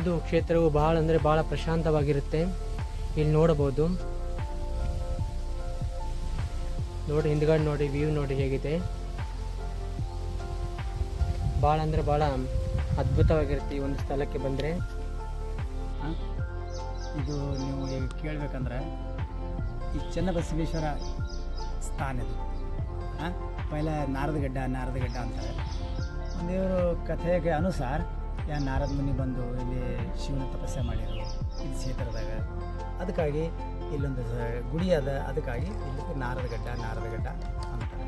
ಒಂದು ಕ್ಷೇತ್ರವು ಬಹಳ ಅಂದರೆ ಬಹಳ ಪ್ರಶಾಂತವಾಗಿರುತ್ತೆ. ಇಲ್ಲಿ ನೋಡಬಹುದು, ನೋಡಿ ಹಿಂದ್ಗಡೆ ನೋಡಿ, ವ್ಯೂ ನೋಡಿ ಹೇಗಿದೆ. ಭಾಳ ಅಂದರೆ ಭಾಳ ಅದ್ಭುತವಾಗಿರುತ್ತೆ ಈ ಒಂದು ಸ್ಥಳಕ್ಕೆ ಬಂದರೆ. ಇದು ನೀವು ಈಗ ಕೇಳಬೇಕಂದ್ರೆ ಈ ಚನ್ನಬಸವೇಶ್ವರ ಸ್ಥಾನ ಇದು. ಪೈಲ ನಾರದಗಡ್ಡ ಅಂತಾರೆ. ಒಂದೇವರು ಕಥೆಗೆ ಅನುಸಾರ ನಾರದ ಮುನಿ ಬಂದು ಇಲ್ಲಿ ಶಿವನ ತಪಸ್ಸೆ ಮಾಡಿದರು ಇದು ಕ್ಷೇತ್ರದಾಗ. ಅದಕ್ಕಾಗಿ ಇಲ್ಲೊಂದು ಗುಡಿ ಅದ, ಅದಕ್ಕಾಗಿ ಇಲ್ಲಿ ನಾರದಗಡ್ಡ ಅಂತಾರೆ.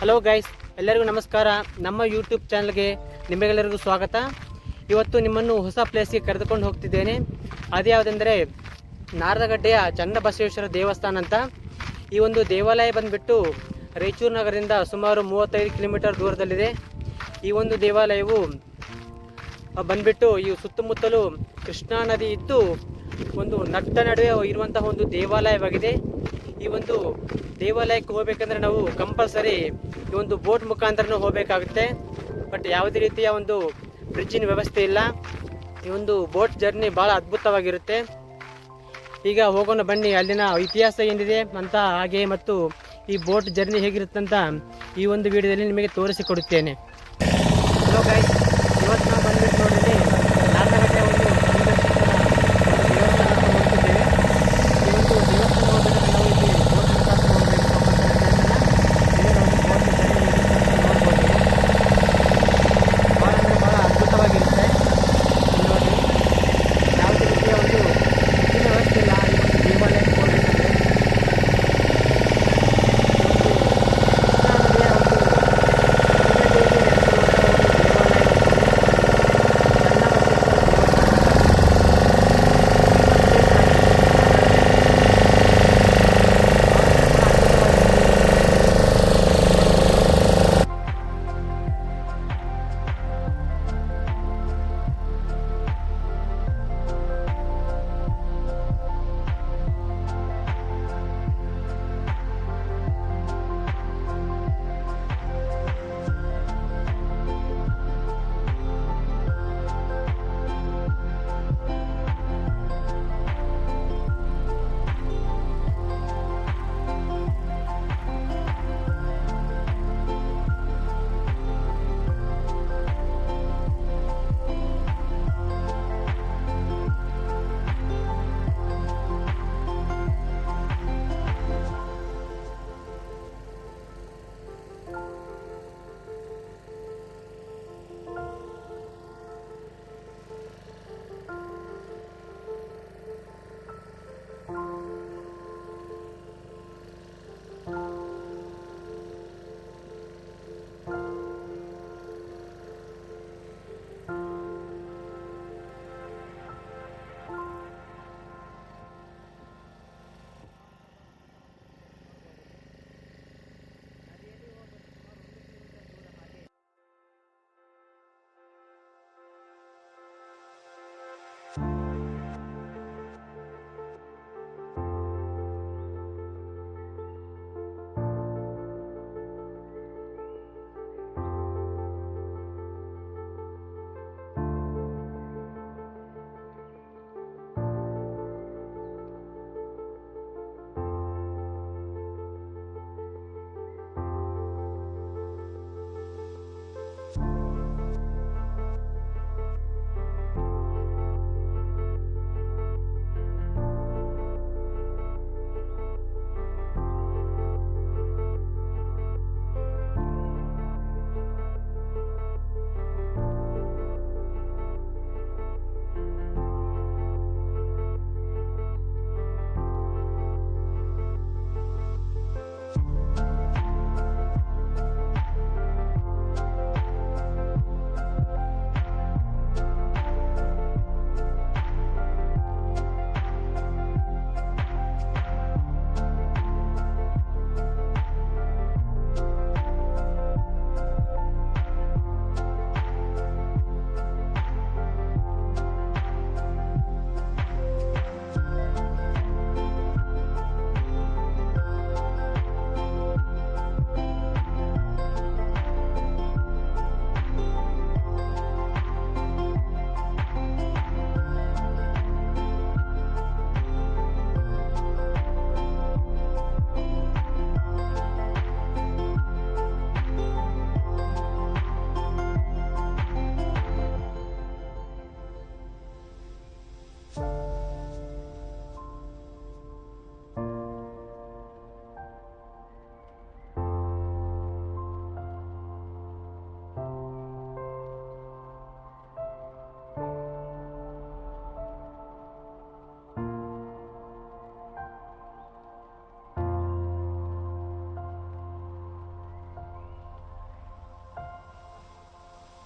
ಹಲೋ ಗೈಸ್, ಎಲ್ಲರಿಗೂ ನಮಸ್ಕಾರ. ನಮ್ಮ ಯೂಟ್ಯೂಬ್ ಚಾನಲ್ಗೆ ನಿಮಗೆಲ್ಲರಿಗೂ ಸ್ವಾಗತ. ಇವತ್ತು ನಿಮ್ಮನ್ನು ಹೊಸ ಪ್ಲೇಸ್ಗೆ ಕರೆದುಕೊಂಡು ಹೋಗ್ತಿದ್ದೇನೆ. ಅದು ಯಾವುದೆಂದರೆ ನಾರದಗಡ್ಡೆಯ ಚನ್ನಬಸವೇಶ್ವರ ದೇವಸ್ಥಾನ ಅಂತ. ಈ ಒಂದು ದೇವಾಲಯ ಬಂದುಬಿಟ್ಟು ರಾಯಚೂರು ನಗರದಿಂದ ಸುಮಾರು 35 ಕಿಲೋಮೀಟರ್ ದೂರದಲ್ಲಿದೆ. ಈ ಒಂದು ದೇವಾಲಯವು ಬಂದುಬಿಟ್ಟು ಈ ಸುತ್ತಮುತ್ತಲೂ ಕೃಷ್ಣಾ ನದಿ ಇದ್ದು ಒಂದು ನಟ್ಟ ನಡುವೆ ಇರುವಂತಹ ಒಂದು ದೇವಾಲಯವಾಗಿದೆ. ಈ ಒಂದು ದೇವಾಲಯಕ್ಕೆ ಹೋಗಬೇಕಂದ್ರೆ ನಾವು ಕಂಪಲ್ಸರಿ ಈ ಒಂದು ಬೋಟ್ ಮುಖಾಂತರನೂ ಹೋಗಬೇಕಾಗುತ್ತೆ. ಬಟ್ ಯಾವುದೇ ರೀತಿಯ ಒಂದು ಬ್ರಿಡ್ಜಿನ ವ್ಯವಸ್ಥೆ ಇಲ್ಲ. ಈ ಒಂದು ಬೋಟ್ ಜರ್ನಿ ಭಾಳ ಅದ್ಭುತವಾಗಿರುತ್ತೆ. ಈಗ ಹೋಗೋಣ ಬನ್ನಿ, ಅಲ್ಲಿನ ಇತಿಹಾಸ ಏನಿದೆ ಅಂತ, ಹಾಗೆ ಮತ್ತು ಈ ಬೋಟ್ ಜರ್ನಿ ಹೇಗಿರುತ್ತಂತ ಈ ಒಂದು ವಿಡಿಯೋದಲ್ಲಿ ನಿಮಗೆ ತೋರಿಸಿಕೊಡುತ್ತೇನೆ. ಹಲೋ ಗೈಸ್, ಇವತ್ತು ನಾವು ಬಂದ್ಬಿಟ್ಟು ನೋಡಿದ್ರೆ ನಾರದಗಡ್ಡೆ ಒಂದು ದೇವಸ್ಥಾನ ಹೋಗ್ತಿದ್ದೇವೆ. ಈ ಒಂದು ದೇವಸ್ಥಾನ ಹೋಗಬೇಕಾದ್ರೆ ನಾವು ಇಲ್ಲಿ ಬೋಟ್ ಮುಖಾಂತರ ಹೋಗಬೇಕು. ಭಾಳ ಅಂದರೆ ಭಾಳ ಅದ್ಭುತವಾಗಿರುತ್ತೆ. ನೋಡಿ, ಯಾವುದೇ ರೀತಿಯ ಒಂದು ವ್ಯವಸ್ಥೆ ಇಲ್ಲ ಈ ಒಂದು ದೇವಾಲಯಕ್ಕೆ ಹೋಗಬೇಕಂದ್ರೆ.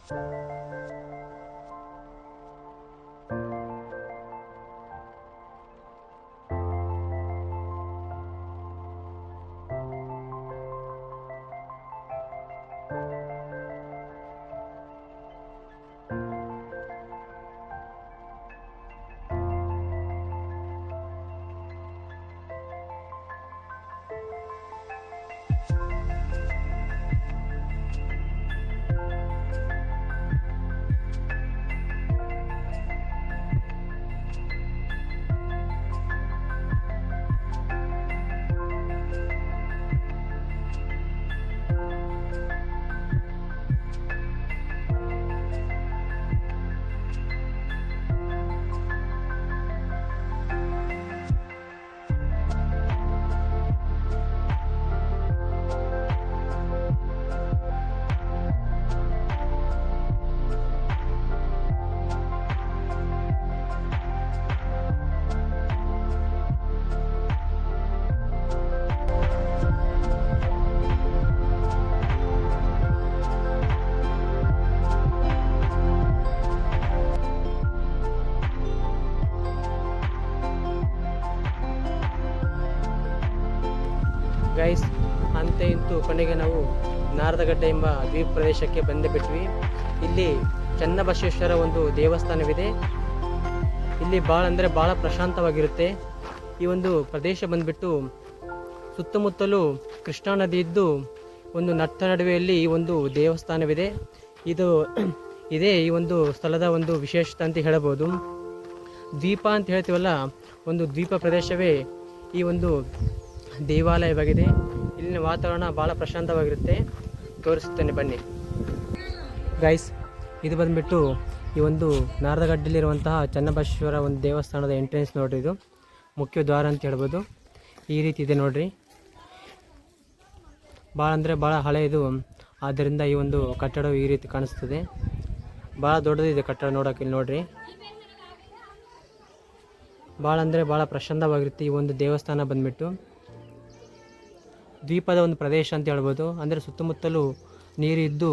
ಗೈಸ್, ಅಂತೆ ಇಂತೂ ಕೊನೆಗೆ ನಾವು ನಾರದಗಡ್ಡೆ ಎಂಬ ದ್ವೀಪ ಪ್ರದೇಶಕ್ಕೆ ಬಂದು ಬಿಟ್ವಿ. ಇಲ್ಲಿ ಚನ್ನಬಸವೇಶ್ವರ ಒಂದು ದೇವಸ್ಥಾನವಿದೆ. ಇಲ್ಲಿ ಭಾಳ ಪ್ರಶಾಂತವಾಗಿರುತ್ತೆ. ಈ ಒಂದು ಪ್ರದೇಶ ಬಂದ್ಬಿಟ್ಟು ಸುತ್ತಮುತ್ತಲೂ ಕೃಷ್ಣಾ ನದಿ ಇದ್ದು ಒಂದು ನಟ್ಟ ನಡುವೆಯಲ್ಲಿ ಈ ಒಂದು ದೇವಸ್ಥಾನವಿದೆ. ಇದೇ ಈ ಒಂದು ಸ್ಥಳದ ಒಂದು ವಿಶೇಷತೆ ಅಂತ ಹೇಳಬಹುದು. ದ್ವೀಪ ಅಂತ ಹೇಳ್ತೀವಲ್ಲ, ಒಂದು ದ್ವೀಪ ಪ್ರದೇಶವೇ ಈ ಒಂದು ದೇವಾಲಯವಾಗಿದೆ. ಇಲ್ಲಿನ ವಾತಾವರಣ ಭಾಳ ಪ್ರಶಾಂತವಾಗಿರುತ್ತೆ. ತೋರಿಸುತ್ತೇನೆ ಬನ್ನಿ ಗೈಸ್. ಇದು ಬಂದುಬಿಟ್ಟು ಈ ಒಂದು ನಾರದಗಡ್ಡೆಯಲ್ಲಿರುವಂತಹ ಚನ್ನಬಸವೇಶ್ವರ ಒಂದು ದೇವಸ್ಥಾನದ ಎಂಟ್ರೆನ್ಸ್ ನೋಡ್ರಿ. ಇದು ಮುಖ್ಯ ದ್ವಾರ ಅಂತ ಹೇಳ್ಬೋದು. ಈ ರೀತಿ ಇದೆ ನೋಡ್ರಿ. ಭಾಳ ಹಳೆಯದು. ಆದ್ದರಿಂದ ಈ ಒಂದು ಕಟ್ಟಡವು ಈ ರೀತಿ ಕಾಣಿಸ್ತದೆ. ಭಾಳ ದೊಡ್ಡದಿದೆ ಕಟ್ಟಡ ನೋಡೋಕೆ. ಇಲ್ಲಿ ನೋಡ್ರಿ, ಭಾಳ ಪ್ರಶಾಂತವಾಗಿರುತ್ತೆ ಈ ಒಂದು ದೇವಸ್ಥಾನ ಬಂದ್ಬಿಟ್ಟು. ದ್ವೀಪದ ಒಂದು ಪ್ರದೇಶ ಅಂತ ಹೇಳ್ಬೋದು. ಅಂದರೆ ಸುತ್ತಮುತ್ತಲೂ ನೀರು ಇದ್ದು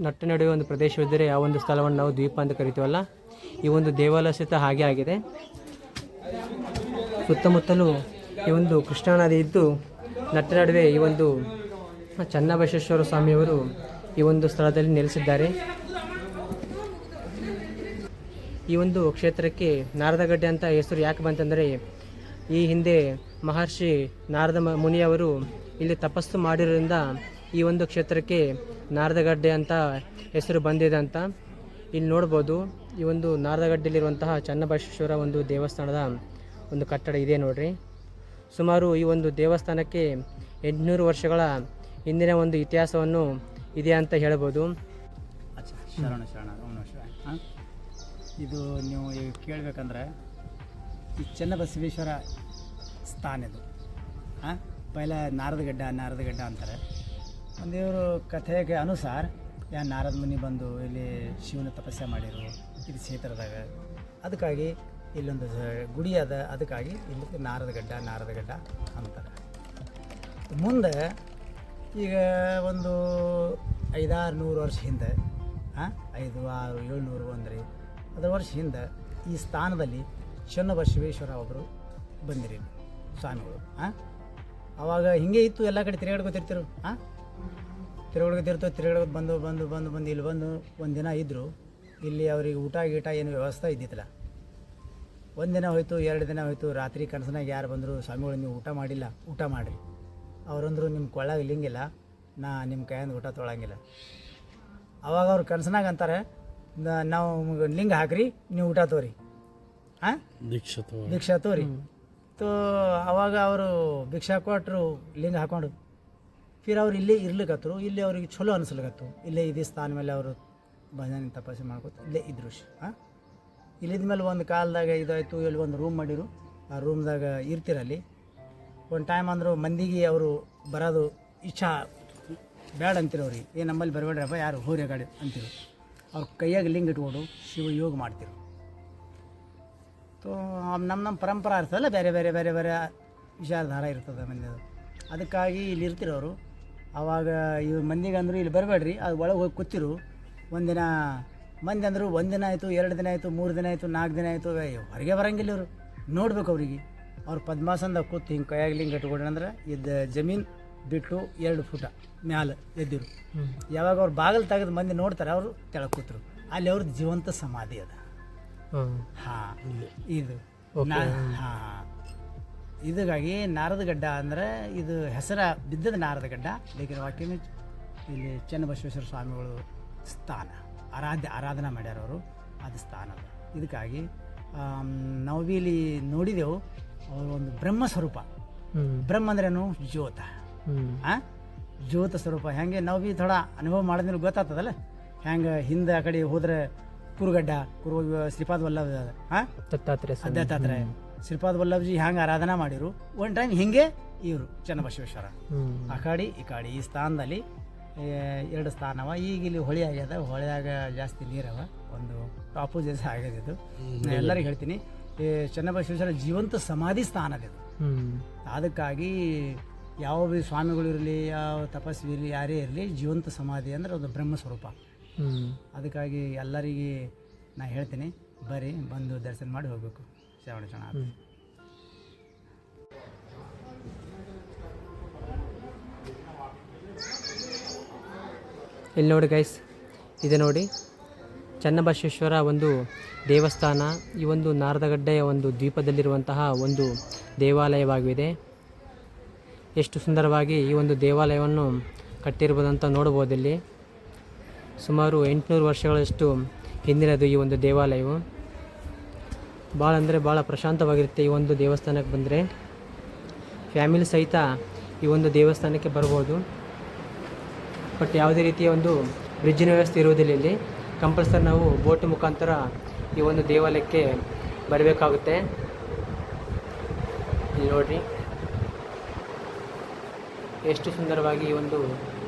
ನಟ್ಟ ನಡುವೆ ಒಂದು ಪ್ರದೇಶವಿದ್ದರೆ ಆ ಒಂದು ಸ್ಥಳವನ್ನು ನಾವು ದ್ವೀಪ ಅಂತ ಕರಿತೀವಲ್ಲ, ಈ ಒಂದು ದೇವಾಲಯ ಸಹಿತ ಹಾಗೆ ಆಗಿದೆ. ಸುತ್ತಮುತ್ತಲೂ ಈ ಒಂದು ಕೃಷ್ಣಾ ನದಿ ಇದ್ದು ನಟ್ಟ ನಡುವೆ ಈ ಒಂದು ಚನ್ನಬಸವೇಶ್ವರ ಸ್ವಾಮಿಯವರು ಈ ಒಂದು ಸ್ಥಳದಲ್ಲಿ ನೆಲೆಸಿದ್ದಾರೆ. ಈ ಒಂದು ಕ್ಷೇತ್ರಕ್ಕೆ ನಾರದಗಡ್ಡೆ ಅಂತ ಹೆಸರು ಯಾಕೆ ಬಂತಂದರೆ, ಈ ಹಿಂದೆ ಮಹರ್ಷಿ ನಾರದ ಮುನಿಯವರು ಇಲ್ಲಿ ತಪಸ್ಸು ಮಾಡಿರೋದ್ರಿಂದ ಈ ಒಂದು ಕ್ಷೇತ್ರಕ್ಕೆ ನಾರದಗಡ್ಡೆ ಅಂತ ಹೆಸರು ಬಂದಿದೆ ಅಂತ ಇಲ್ಲಿ ನೋಡ್ಬೋದು. ಈ ಒಂದು ನಾರದಗಡ್ಡೆಯಲ್ಲಿರುವಂತಹ ಚನ್ನಬಸವೇಶ್ವರ ಒಂದು ದೇವಸ್ಥಾನದ ಒಂದು ಕಟ್ಟಡ ಇದೆ ನೋಡ್ರಿ. ಸುಮಾರು ಈ ಒಂದು ದೇವಸ್ಥಾನಕ್ಕೆ 800 ವರ್ಷಗಳ ಹಿಂದಿನ ಒಂದು ಇತಿಹಾಸವನ್ನು ಇದೆ ಅಂತ ಹೇಳ್ಬೋದು. ಶರಣ ಇದು ನೀವು ಈಗ ಕೇಳಬೇಕಂದ್ರೆ, ಈ ಚನ್ನಬಸವೇಶ್ವರ ಸ್ಥಾನ ಇದು. ಪೈಲ ನಾರದಗಡ್ಡ ಅಂತಾರೆ. ಒಂದೇವರು ಕಥೆಗೆ ಅನುಸಾರ ನಾರದ ಮುನಿ ಬಂದು ಇಲ್ಲಿ ಶಿವನ ತಪಸ್ಸೆ ಮಾಡಿರು ಇದು ಕ್ಷೇತ್ರದಾಗ. ಅದಕ್ಕಾಗಿ ಇಲ್ಲೊಂದು ಗುಡಿ ಅದ. ಅದಕ್ಕಾಗಿ ಇಲ್ಲಿ ನಾರದಗಡ್ಡ ಅಂತಾರೆ. ಮುಂದೆ ಈಗ ಒಂದು 500-600 ವರ್ಷ ಹಿಂದೆ, 500, 600, 700 ಅಂದ್ರಿ ಅದರ ವರ್ಷ ಹಿಂದೆ ಈ ಸ್ಥಾನದಲ್ಲಿ ಚನ್ನಬಸವೇಶ್ವರ ಒಬ್ಬರು ಬಂದಿರಿ ಸ್ವಾಮಿಗಳು. ಅವಾಗ ಹಿಂಗೆ ಇತ್ತು, ಎಲ್ಲ ಕಡೆ ತಿರುಗಾಡ್ಕೊತಿರ್ತಿರು. ತಿರುಗಾಡ್ಕೊತ ಬಂದು ಇಲ್ಲಿ ಬಂದು ಒಂದು ದಿನ ಇದ್ದರು. ಇಲ್ಲಿ ಅವ್ರಿಗೆ ಊಟ ಗೀಟ ಏನು ವ್ಯವಸ್ಥೆ ಇದ್ದಿತ್ತಲ್ಲ. ಒಂದು ದಿನ ಹೋಯ್ತು, 2 ದಿನ ಹೋಯ್ತು. ರಾತ್ರಿ ಕನಸಿನಾಗ ಯಾರು ಬಂದರು, ಸ್ವಾಮಿಗಳು ನೀವು ಊಟ ಮಾಡಿಲ್ಲ, ಊಟ ಮಾಡಿರಿ. ಅವರಂದ್ರು ನಿಮ್ಮ ಕೊಳ್ಳಾಗ ಲಿಂಗಿಲ್ಲ, ನಾ ನಿಮ್ಮ ಕೈಯಿಂದ ಊಟ ತೊಗೊಳಂಗಿಲ್ಲ. ಅವಾಗ ಅವ್ರು ಕನಸಿನಾಗ ಅಂತಾರೆ, ನಾವು ಲಿಂಗ ಹಾಕ್ರಿ, ನೀವು ಊಟ ತೋರಿ, ಭಿಕ್ಷಾ ತೋರಿ. ಅವಾಗ ಅವರು ಭಿಕ್ಷಾ ಕೊಟ್ಟರು, ಲಿಂಗ ಹಾಕೊಂಡು. ಫಿರ್ ಅವ್ರು ಇಲ್ಲೇ ಇರ್ಲಿಕ್ಕತ್ತರು. ಇಲ್ಲಿ ಅವ್ರಿಗೆ ಚಲೋ ಅನಿಸ್ಲಿಕ್ಕತ್ತು. ಇಲ್ಲೇ ಇದೇ ಸ್ಥಾನ ಮೇಲೆ ಅವರು ಭಜನೆ ತಪಸ್ಸೆ ಮಾಡ್ಕೊತ ಇಲ್ಲೇ ಇದ್ರು. ಇಲ್ಲಿದ ಮೇಲೆ ಒಂದು ಕಾಲದಾಗ ಇದಾಯಿತು. ಇಲ್ಲಿ ಒಂದು ರೂಮ್ ಮಾಡಿರು. ಆ ರೂಮ್ದಾಗ ಇರ್ತಿರಲ್ಲಿ. ಒಂದು ಟೈಮ್ ಅಂದರು ಮಂದಿಗೆ ಅವರು ಬರೋದು ಇಚ್ಛಾ ಬೇಡ ಅಂತಿರು. ಅವ್ರಿಗೆ ನಮ್ಮಲ್ಲಿ ಬರಬೇಡ್ರಪ್ಪ, ಯಾರು ಹೋರಿ ಗಾಡಿ ಅಂತಿರು. ಅವ್ರ ಕೈಯಾಗ ಲಿಂಗ ಇಟ್ಕೊಂಡು ಶಿವ ಯೋಗ ಮಾಡ್ತಿರು. ನಮ್ಮ ಪರಂಪರೆ ಇರ್ತದಲ್ಲ, ಬೇರೆ ವಿಚಾರಧಾರ ಇರ್ತದೆ ಮಂದಿದು. ಅದಕ್ಕಾಗಿ ಇಲ್ಲಿ ಇರ್ತಿರೋರು. ಆವಾಗ ಇವ್ರು ಮಂದಿಗೆ ಅಂದರು ಇಲ್ಲಿ ಬರಬೇಡ್ರಿ, ಅದು ಒಳಗೆ ಹೋಗಿ ಕೂತಿರು. ಒಂದಿನ ಮಂದಿ ಅಂದರು ಒಂದಿನ ಆಯಿತು, 2 ದಿನ ಆಯಿತು, 3 ದಿನ ಆಯಿತು, 4 ದಿನ ಆಯಿತು, ಹೊರಗೆ ಬರಂಗಿಲ್ಲ ಇವರು. ನೋಡ್ಬೇಕು ಅವ್ರಿಗೆ. ಅವ್ರು ಪದ್ಮಾಸನದ ಕೂತು ಹಿಂಗೆ ಕೈಯಾಗಲಿ ಹಿಂಗೆ ಇಟ್ಕೊಂಡ್ರೆ ಅಂದ್ರೆ ಇದು ಜಮೀನು ಬಿಟ್ಟು 2 ಫುಟ ಮ್ಯಾಲೆ ಎದ್ದಿರು. ಯಾವಾಗ ಅವ್ರು ಬಾಗಿಲು ತೆಗೆದು ಮಂದಿ ನೋಡ್ತಾರೆ, ಅವರು ಕೆಳಗೆ ಕೂತರು. ಅಲ್ಲಿ ಅವ್ರದ್ದು ಜೀವಂತ ಸಮಾಧಿ ಅದ. ಹಾಂ, ಇದು ಹಾಂ, ಇದಕ್ಕಾಗಿ ನಾರದಗಡ್ಡ ಅಂದರೆ ಇದು ಹೆಸರ ಬಿದ್ದದ ನಾರದಗಡ್ಡ. ಲೇಕಿನ ವಾಕ್ಯನೂ ಇಲ್ಲಿ ಚನ್ನಬಸವೇಶ್ವರ ಸ್ವಾಮಿಗಳು ಸ್ಥಾನ ಆರಾಧನಾ ಮಾಡ್ಯಾರ ಅವರು, ಅದು ಸ್ಥಾನ ಅದ. ಇದಕ್ಕಾಗಿ ನಾವು ಭೀ ಇಲ್ಲಿ ನೋಡಿದೆವು, ಅವರು ಒಂದು ಬ್ರಹ್ಮ ಸ್ವರೂಪ. ಬ್ರಹ್ಮ ಅಂದ್ರೇನು? ಜ್ಯೋತ. ಜ್ಯೋತ ಸ್ವರೂಪ. ಹೆಂಗೆ ನಾವು ಭೀ ಥೋಡ ಅನುಭವ ಮಾಡಿದ್ರೆ ಗೊತ್ತಾಗ್ತದಲ್ಲ, ಹೆಂಗೆ ಹಿಂದೆ ಆ ಕಡೆ ಹೋದ್ರೆ ಕುರುಗಡ್ಡ, ಶ್ರೀಪಾದ ವಲ್ಲಭ, ದತ್ತಾತ್ರೇಯ ಶ್ರೀಪಾದ ವಲ್ಲಭಜಿ ಹೆಂಗೆ ಆರಾಧನಾ ಮಾಡಿರು, ಒಂದು ಟೈಮ್ ಹಿಂಗೆ ಇವರು ಚನ್ನಬಸವೇಶ್ವರ. ಆ ಕಡೆ ಈ ಕಡೆ ಈ ಸ್ಥಾನದಲ್ಲಿ 2 ಸ್ಥಾನವ. ಈಗ ಇಲ್ಲಿ ಹೊಳೆ ಆಗ್ಯದ, ಹೊಳೆಯಾಗ ಜಾಸ್ತಿ ನೀರವ, ಒಂದು ಟಾಪು ಜಾಸ್ತಿ ಆಗ್ಯದ. ಇದು ನಾನು ಎಲ್ಲರಿಗೂ ಹೇಳ್ತೀನಿ, ಈ ಚನ್ನಬಸವೇಶ್ವರ ಜೀವಂತ ಸಮಾಧಿ ಸ್ಥಾನದಿದು. ಅದಕ್ಕಾಗಿ ಯಾವ ಭೀ ಸ್ವಾಮಿಗಳು ಇರಲಿ, ಯಾವ ತಪಸ್ವಿ ಇರಲಿ, ಯಾರೇ ಇರಲಿ, ಜೀವಂತ ಸಮಾಧಿ ಅಂದರೆ ಒಂದು ಬ್ರಹ್ಮ ಸ್ವರೂಪ. ಅದಕ್ಕಾಗಿ ಎಲ್ಲರಿಗೆ ನಾ ಹೇಳ್ತೀನಿ, ಬರ್ರಿ, ಬಂದು ದರ್ಶನ ಮಾಡಿ ಹೋಗಬೇಕು. ಶ್ರಾವಣ ಚೆನ್ನಾಗಿ. ಇಲ್ಲಿ ನೋಡಿ ಗೈಸ್, ಇದೆ ನೋಡಿ ಚನ್ನಬಸವೇಶ್ವರ ಒಂದು ದೇವಸ್ಥಾನ. ಈ ಒಂದು ನಾರದಗಡ್ಡೆಯ ಒಂದು ದ್ವೀಪದಲ್ಲಿರುವಂತಹ ಒಂದು ದೇವಾಲಯವಾಗಿದೆ. ಎಷ್ಟು ಸುಂದರವಾಗಿ ಈ ಒಂದು ದೇವಾಲಯವನ್ನು ಕಟ್ಟಿರ್ಬೋದಂತ ನೋಡ್ಬೋದು. ಇಲ್ಲಿ ಸುಮಾರು 800 ವರ್ಷಗಳಷ್ಟು ಹಿಂದಿನದು ಈ ಒಂದು ದೇವಾಲಯವು. ಭಾಳ ಅಂದರೆ ಭಾಳ ಪ್ರಶಾಂತವಾಗಿರುತ್ತೆ ಈ ಒಂದು ದೇವಸ್ಥಾನಕ್ಕೆ ಬಂದರೆ. ಫ್ಯಾಮಿಲಿ ಸಹಿತ ಈ ಒಂದು ದೇವಸ್ಥಾನಕ್ಕೆ ಬರ್ಬೋದು. ಬಟ್ ಯಾವುದೇ ರೀತಿಯ ಒಂದು ಬ್ರಿಡ್ಜಿನ ವ್ಯವಸ್ಥೆ ಇರುವುದಿಲ್ಲ ಇಲ್ಲಿ. ಕಂಪಲ್ಸರಿ ನಾವು ಬೋಟ್ ಮುಖಾಂತರ ಈ ಒಂದು ದೇವಾಲಯಕ್ಕೆ ಬರಬೇಕಾಗುತ್ತೆ. ಇಲ್ಲಿ ನೋಡಿರಿ ಎಷ್ಟು ಸುಂದರವಾಗಿ ಈ ಒಂದು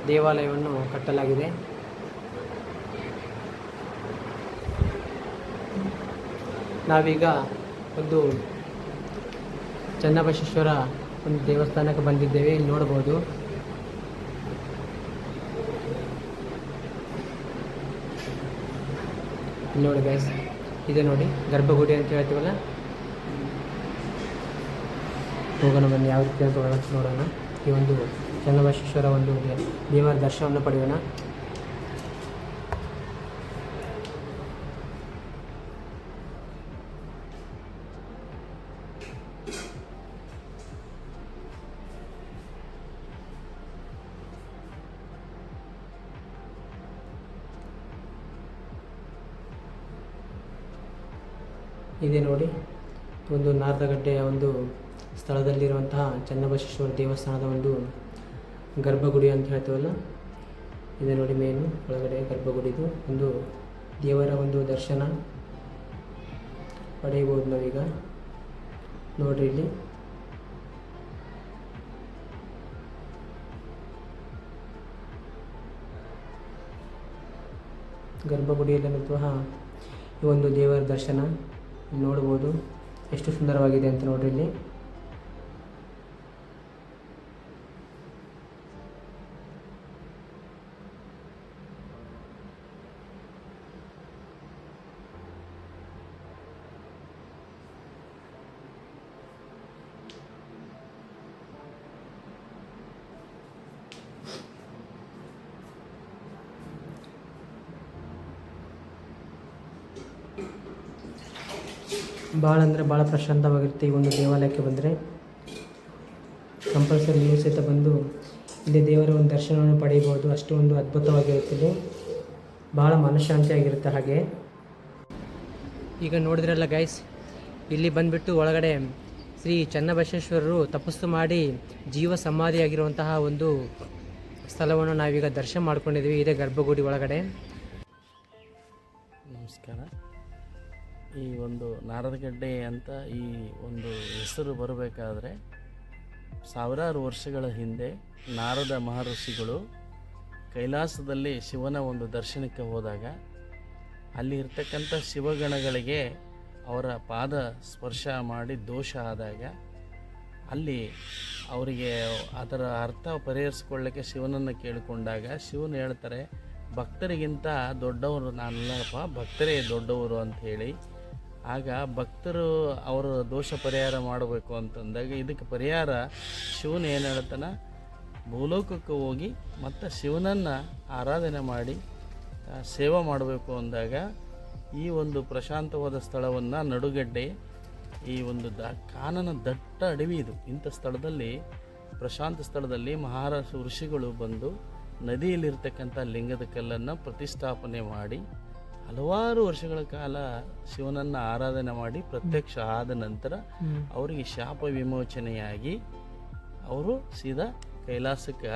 ದೇವಾಲಯವನ್ನು ಕಟ್ಟಲಾಗಿದೆ. ನಾವೀಗ ಒಂದು ಚನ್ನಬಸವೇಶ್ವರ ಒಂದು ದೇವಸ್ಥಾನಕ್ಕೆ ಬಂದಿದ್ದೇವೆ. ಇಲ್ಲಿ ನೋಡ್ಬೋದು. ಇಲ್ಲಿ ನೋಡಿ ಗೈಸ್, ಇದೆ ನೋಡಿ ಗರ್ಭಗುಡಿ ಅಂತ ಹೇಳ್ತೀವಲ್ಲ. ಹೋಗೋಣ ಬನ್ನಿ, ಯಾವ ರೀತಿ ಅಂತ ಒಳಗೆ ನೋಡೋಣ. ಈ ಒಂದು ಚನ್ನಬಸವೇಶ್ವರ ಒಂದು ದೇವರ ದರ್ಶನವನ್ನು ಪಡೆಯೋಣ. ಇದೆ ನೋಡಿ ಒಂದು ನಾರದಗಡ್ಡೆಯ ಒಂದು ಸ್ಥಳದಲ್ಲಿರುವಂತಹ ಚನ್ನಬಸವೇಶ್ವರ ದೇವಸ್ಥಾನದ ಒಂದು ಗರ್ಭಗುಡಿ ಅಂತ ಹೇಳ್ತೀವಲ್ಲ. ಇದೆ ನೋಡಿ ಮೇನು ಒಳಗಡೆ ಗರ್ಭಗುಡಿದು ಒಂದು ದೇವರ ಒಂದು ದರ್ಶನ ಪಡೆಯಬಹುದು ನಾವೀಗ. ನೋಡ್ರಿ ಇಲ್ಲಿ ಗರ್ಭಗುಡಿಯಲ್ಲಿರುವಂತಹ ಈ ಒಂದು ದೇವರ ದರ್ಶನ ನೋಡ್ಬೋದು. ಎಷ್ಟು ಸುಂದರವಾಗಿದೆ ಅಂತ ನೋಡ್ರಿ ಇಲ್ಲಿ. ಭಾಳ ಅಂದರೆ ಭಾಳ ಪ್ರಶಾಂತವಾಗಿರುತ್ತೆ ಈ ಒಂದು ದೇವಾಲಯಕ್ಕೆ ಬಂದರೆ. ಕಂಪಲ್ಸರಿ ನೀವು ಸಹಿತ ಬಂದು ಇಲ್ಲಿ ದೇವರ ಒಂದು ದರ್ಶನವನ್ನು ಪಡೆಯಬಹುದು. ಅಷ್ಟು ಒಂದು ಅದ್ಭುತವಾಗಿರುತ್ತದೆ, ಭಾಳ ಮನಃಶಾಂತಿಯಾಗಿರುತ್ತೆ. ಹಾಗೆ ಈಗ ನೋಡಿದ್ರಲ್ಲ ಗೈಸ್, ಇಲ್ಲಿ ಬಂದುಬಿಟ್ಟು ಒಳಗಡೆ ಶ್ರೀ ಚನ್ನಬಸವೇಶ್ವರರು ತಪಸ್ಸು ಮಾಡಿ ಜೀವ ಸಮಾಧಿಯಾಗಿರುವಂತಹ ಒಂದು ಸ್ಥಳವನ್ನು ನಾವೀಗ ದರ್ಶನ ಮಾಡ್ಕೊಂಡಿದ್ದೀವಿ. ಇದೇ ಗರ್ಭಗುಡಿ ಒಳಗಡೆ. ನಮಸ್ಕಾರ. ಈ ಒಂದು ನಾರದಗಡ್ಡೆ ಅಂತ ಈ ಒಂದು ಹೆಸರು ಬರಬೇಕಾದ್ರೆ ಸಾವಿರಾರು ವರ್ಷಗಳ ಹಿಂದೆ ನಾರದ ಮಹರ್ಷಿಗಳು ಕೈಲಾಸದಲ್ಲಿ ಶಿವನ ಒಂದು ದರ್ಶನಕ್ಕೆ ಹೋದಾಗ ಅಲ್ಲಿ ಇರ್ತಕ್ಕಂಥ ಶಿವಗಣಗಳಿಗೆ ಅವರ ಪಾದ ಸ್ಪರ್ಶ ಮಾಡಿ ದೋಷ ಆದಾಗ ಅಲ್ಲಿ ಅವರಿಗೆ ಅದರ ಅರ್ಥ ಪರಿಹರಿಸ್ಕೊಳ್ಳೋಕ್ಕೆ ಶಿವನನ್ನು ಕೇಳಿಕೊಂಡಾಗ ಶಿವನು ಹೇಳ್ತಾರೆ, ಭಕ್ತರಿಗಿಂತ ದೊಡ್ಡವರು ನಾನಲ್ಲಪ್ಪ, ಭಕ್ತರೇ ದೊಡ್ಡವರು ಅಂತ ಹೇಳಿ. ಆಗ ಭಕ್ತರು ಅವರ ದೋಷ ಪರಿಹಾರ ಮಾಡಬೇಕು ಅಂತಂದಾಗ ಇದಕ್ಕೆ ಪರಿಹಾರ ಶಿವನು ಏನು ಹೇಳ್ತಾನೆ, ಭೂಲೋಕಕ್ಕೆ ಹೋಗಿ ಮತ್ತು ಶಿವನನ್ನು ಆರಾಧನೆ ಮಾಡಿ ಸೇವೆ ಮಾಡಬೇಕು ಅಂದಾಗ ಈ ಒಂದು ಪ್ರಶಾಂತವಾದ ಸ್ಥಳವನ್ನು ನಡುಗಡ್ಡೆ, ಈ ಒಂದು ಕಾನನ ದಟ್ಟ ಅಡವಿ ಇದು. ಇಂಥ ಸ್ಥಳದಲ್ಲಿ, ಪ್ರಶಾಂತ ಸ್ಥಳದಲ್ಲಿ ಮಹಾರಾಷ್ಟ್ರ ಋಷಿಗಳು ಬಂದು ನದಿಯಲ್ಲಿರ್ತಕ್ಕಂಥ ಲಿಂಗದ ಕಲ್ಲನ್ನು ಪ್ರತಿಷ್ಠಾಪನೆ ಮಾಡಿ ಹಲವಾರು ವರ್ಷಗಳ ಕಾಲ ಶಿವನನ್ನು ಆರಾಧನೆ ಮಾಡಿ ಪ್ರತ್ಯಕ್ಷ ಆದ ನಂತರ ಅವರಿಗೆ ಶಾಪ ವಿಮೋಚನೆಯಾಗಿ ಅವರು ಸೀದಾ ಕೈಲಾಸಕ್ಕೆ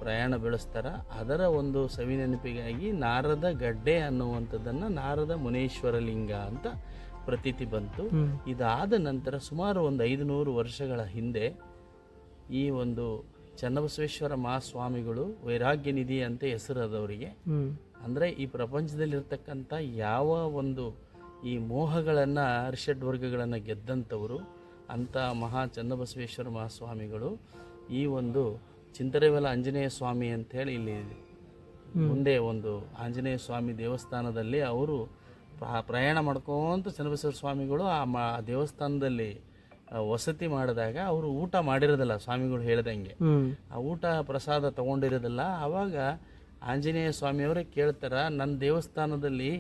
ಪ್ರಯಾಣ ಬೆಳೆಸ್ತಾರೆ. ಅದರ ಒಂದು ಸವಿನೆನಪಿಗಾಗಿ ನಾರದ ಗಡ್ಡೆ ಅನ್ನುವಂಥದ್ದನ್ನು ನಾರದ ಮುನೇಶ್ವರ ಲಿಂಗ ಅಂತ ಪ್ರತೀತಿ ಬಂತು. ಇದಾದ ನಂತರ ಸುಮಾರು ಒಂದು 500 ವರ್ಷಗಳ ಹಿಂದೆ ಈ ಒಂದು ಚನ್ನಬಸವೇಶ್ವರ ಮಹಾಸ್ವಾಮಿಗಳು ವೈರಾಗ್ಯ ನಿಧಿ ಅಂತ ಹೆಸರದವರಿಗೆ, ಅಂದರೆ ಈ ಪ್ರಪಂಚದಲ್ಲಿರ್ತಕ್ಕಂಥ ಯಾವ ಒಂದು ಈ ಮೋಹಗಳನ್ನು ಅರಿಷಡ್ ವರ್ಗಗಳನ್ನು ಗೆದ್ದಂಥವರು ಅಂಥ ಮಹಾ ಚನ್ನಬಸವೇಶ್ವರ ಮಹಾಸ್ವಾಮಿಗಳು ಈ ಒಂದು ಚಿಂತರೆವೆಲ ಆಂಜನೇಯ ಸ್ವಾಮಿ ಅಂಥೇಳಿ ಇಲ್ಲಿ ಮುಂದೆ ಒಂದು ಆಂಜನೇಯ ಸ್ವಾಮಿ ದೇವಸ್ಥಾನದಲ್ಲಿ ಅವರು ಪ್ರಯಾಣ ಮಾಡ್ಕೊಂತ ಚನ್ನಬಸವೇಶ್ವರ ಸ್ವಾಮಿಗಳು ಆ ದೇವಸ್ಥಾನದಲ್ಲಿ ವಸತಿ ಮಾಡಿದಾಗ ಅವರು ಊಟ ಮಾಡಿರೋದಿಲ್ಲ, ಸ್ವಾಮಿಗಳು ಹೇಳ್ದಂಗೆ ಆ ಊಟ ಪ್ರಸಾದ ತಗೊಂಡಿರೋದಿಲ್ಲ. ಆವಾಗ ಆಂಜನೇಯ ಸ್ವಾಮಿಯವರೇ ಕೇಳ್ತಾರೆ, ನನ್ನ ದೇವಸ್ಥಾನದಲ್ಲಿ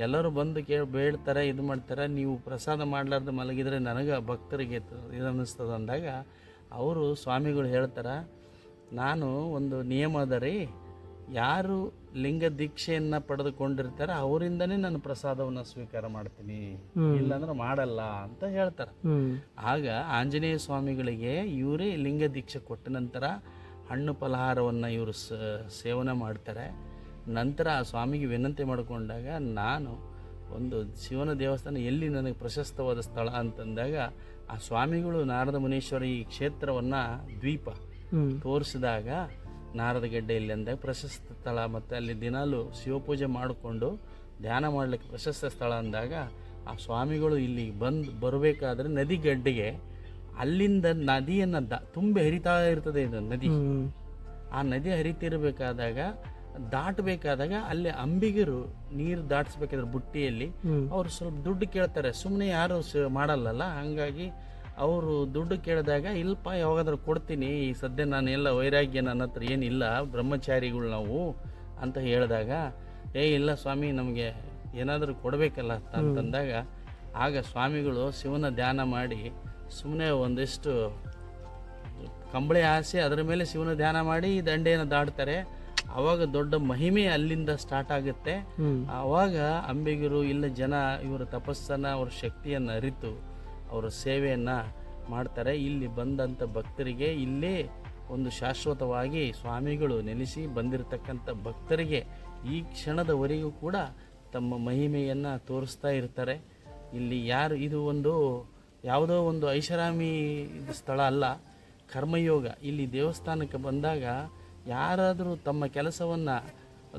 ಎಲ್ಲರೂ ಬಂದು ಬೇಡ್ತಾರೆ, ಇದು ಮಾಡ್ತಾರೆ, ನೀವು ಪ್ರಸಾದ ಮಾಡಲಾರ್ದು ಮಲಗಿದರೆ ನನಗೆ ಭಕ್ತರಿಗೆ ಇದು ಅನ್ನಿಸ್ತದೆ ಅಂದಾಗ ಅವರು ಸ್ವಾಮಿಗಳು ಹೇಳ್ತಾರೆ, ನಾನು ಒಂದು ನಿಯಮ ಅದ ರೀ, ಯಾರು ಲಿಂಗ ದೀಕ್ಷೆಯನ್ನು ಪಡೆದುಕೊಂಡಿರ್ತಾರೆ ಅವರಿಂದನೇ ನಾನು ಪ್ರಸಾದವನ್ನು ಸ್ವೀಕಾರ ಮಾಡ್ತೀನಿ, ಇಲ್ಲಾಂದ್ರೆ ಮಾಡಲ್ಲ ಅಂತ ಹೇಳ್ತಾರೆ. ಆಗ ಆಂಜನೇಯ ಸ್ವಾಮಿಗಳಿಗೆ ಇವರೇ ಲಿಂಗ ದೀಕ್ಷೆ ಕೊಟ್ಟ ನಂತರ ಹಣ್ಣು ಫಲಹಾರವನ್ನು ಇವರು ಸೇವನೆ ಮಾಡ್ತಾರೆ. ನಂತರ ಆ ಸ್ವಾಮಿಗೆ ವಿನಂತಿ ಮಾಡಿಕೊಂಡಾಗ, ನಾನು ಒಂದು ಶಿವನ ದೇವಸ್ಥಾನ ಎಲ್ಲಿ ನನಗೆ ಪ್ರಶಸ್ತವಾದ ಸ್ಥಳ ಅಂತಂದಾಗ ಆ ಸ್ವಾಮಿಗಳು ನಾರದ ಮುನೀಶ್ವರ ಈ ಕ್ಷೇತ್ರವನ್ನು ದ್ವೀಪ ತೋರಿಸಿದಾಗ ನಾರದಗಡ್ಡೆಯಲ್ಲಿ ಅಂದಾಗ ಪ್ರಶಸ್ತ ಸ್ಥಳ, ಮತ್ತು ಅಲ್ಲಿ ದಿನಾಲು ಶಿವಪೂಜೆ ಮಾಡಿಕೊಂಡು ಧ್ಯಾನ ಮಾಡಲಿಕ್ಕೆ ಪ್ರಶಸ್ತ ಸ್ಥಳ ಅಂದಾಗ ಆ ಸ್ವಾಮಿಗಳು ಇಲ್ಲಿ ಬರಬೇಕಾದ್ರೆ ನದಿಗಡ್ಡೆಗೆ ಅಲ್ಲಿಂದ ನದಿಯನ್ನು ತುಂಬಿ ಹರಿತಾ ಇರ್ತದೆ ಇದು ನದಿ. ಆ ನದಿ ಹರಿತಿರ್ಬೇಕಾದಾಗ ದಾಟಬೇಕಾದಾಗ ಅಲ್ಲಿ ಅಂಬಿಗರು ನೀರು ದಾಟಿಸ್ಬೇಕಾದ್ರೆ ಬುಟ್ಟಿಯಲ್ಲಿ ಅವರು ಸ್ವಲ್ಪ ದುಡ್ಡು ಕೇಳ್ತಾರೆ, ಸುಮ್ಮನೆ ಯಾರು ಮಾಡಲ್ಲಲ್ಲ. ಹಂಗಾಗಿ ಅವರು ದುಡ್ಡು ಕೇಳಿದಾಗ, ಇಲ್ಪ ಯಾವಾಗಾದ್ರೂ ಕೊಡ್ತೀನಿ, ಈ ಸದ್ಯ ನಾನು ಎಲ್ಲ ವೈರಾಗ್ಯ ನನ್ನ ಹತ್ರ ಏನಿಲ್ಲ, ಬ್ರಹ್ಮಚಾರಿಗಳು ನಾವು ಅಂತ ಹೇಳಿದಾಗ, ಇಲ್ಲ ಸ್ವಾಮಿ ನಮಗೆ ಏನಾದರೂ ಕೊಡಬೇಕಲ್ಲ ಅಂತಂದಾಗ ಆಗ ಸ್ವಾಮಿಗಳು ಶಿವನ ಧ್ಯಾನ ಮಾಡಿ ಸುಮ್ಮನೆ ಒಂದಿಷ್ಟು ಕಂಬಳಿ ಹಾಸಿ ಅದರ ಮೇಲೆ ಶಿವನ ಧ್ಯಾನ ಮಾಡಿ ದಂಡೆಯನ್ನು ದಾಟ್ತಾರೆ. ಆವಾಗ ದೊಡ್ಡ ಮಹಿಮೆ ಅಲ್ಲಿಂದ ಸ್ಟಾರ್ಟ್ ಆಗುತ್ತೆ. ಆವಾಗ ಅಂಬಿಗರು ಇಲ್ಲ ಜನ ಇವರ ತಪಸ್ಸನ್ನು, ಅವ್ರ ಶಕ್ತಿಯನ್ನು ಅರಿತು ಅವರ ಸೇವೆಯನ್ನು ಮಾಡ್ತಾರೆ. ಇಲ್ಲಿ ಬಂದಂಥ ಭಕ್ತರಿಗೆ ಇಲ್ಲೇ ಒಂದು ಶಾಶ್ವತವಾಗಿ ಸ್ವಾಮಿಗಳು ನೆಲೆಸಿ ಬಂದಿರತಕ್ಕಂಥ ಭಕ್ತರಿಗೆ ಈ ಕ್ಷಣದವರೆಗೂ ಕೂಡ ತಮ್ಮ ಮಹಿಮೆಯನ್ನು ತೋರಿಸ್ತಾ ಇರ್ತಾರೆ. ಇಲ್ಲಿ ಯಾರು, ಇದು ಒಂದು ಯಾವುದೋ ಒಂದು ಐಷಾರಾಮಿ ಸ್ಥಳ ಅಲ್ಲ, ಕರ್ಮಯೋಗ. ಇಲ್ಲಿ ದೇವಸ್ಥಾನಕ್ಕೆ ಬಂದಾಗ ಯಾರಾದರೂ ತಮ್ಮ ಕೆಲಸವನ್ನು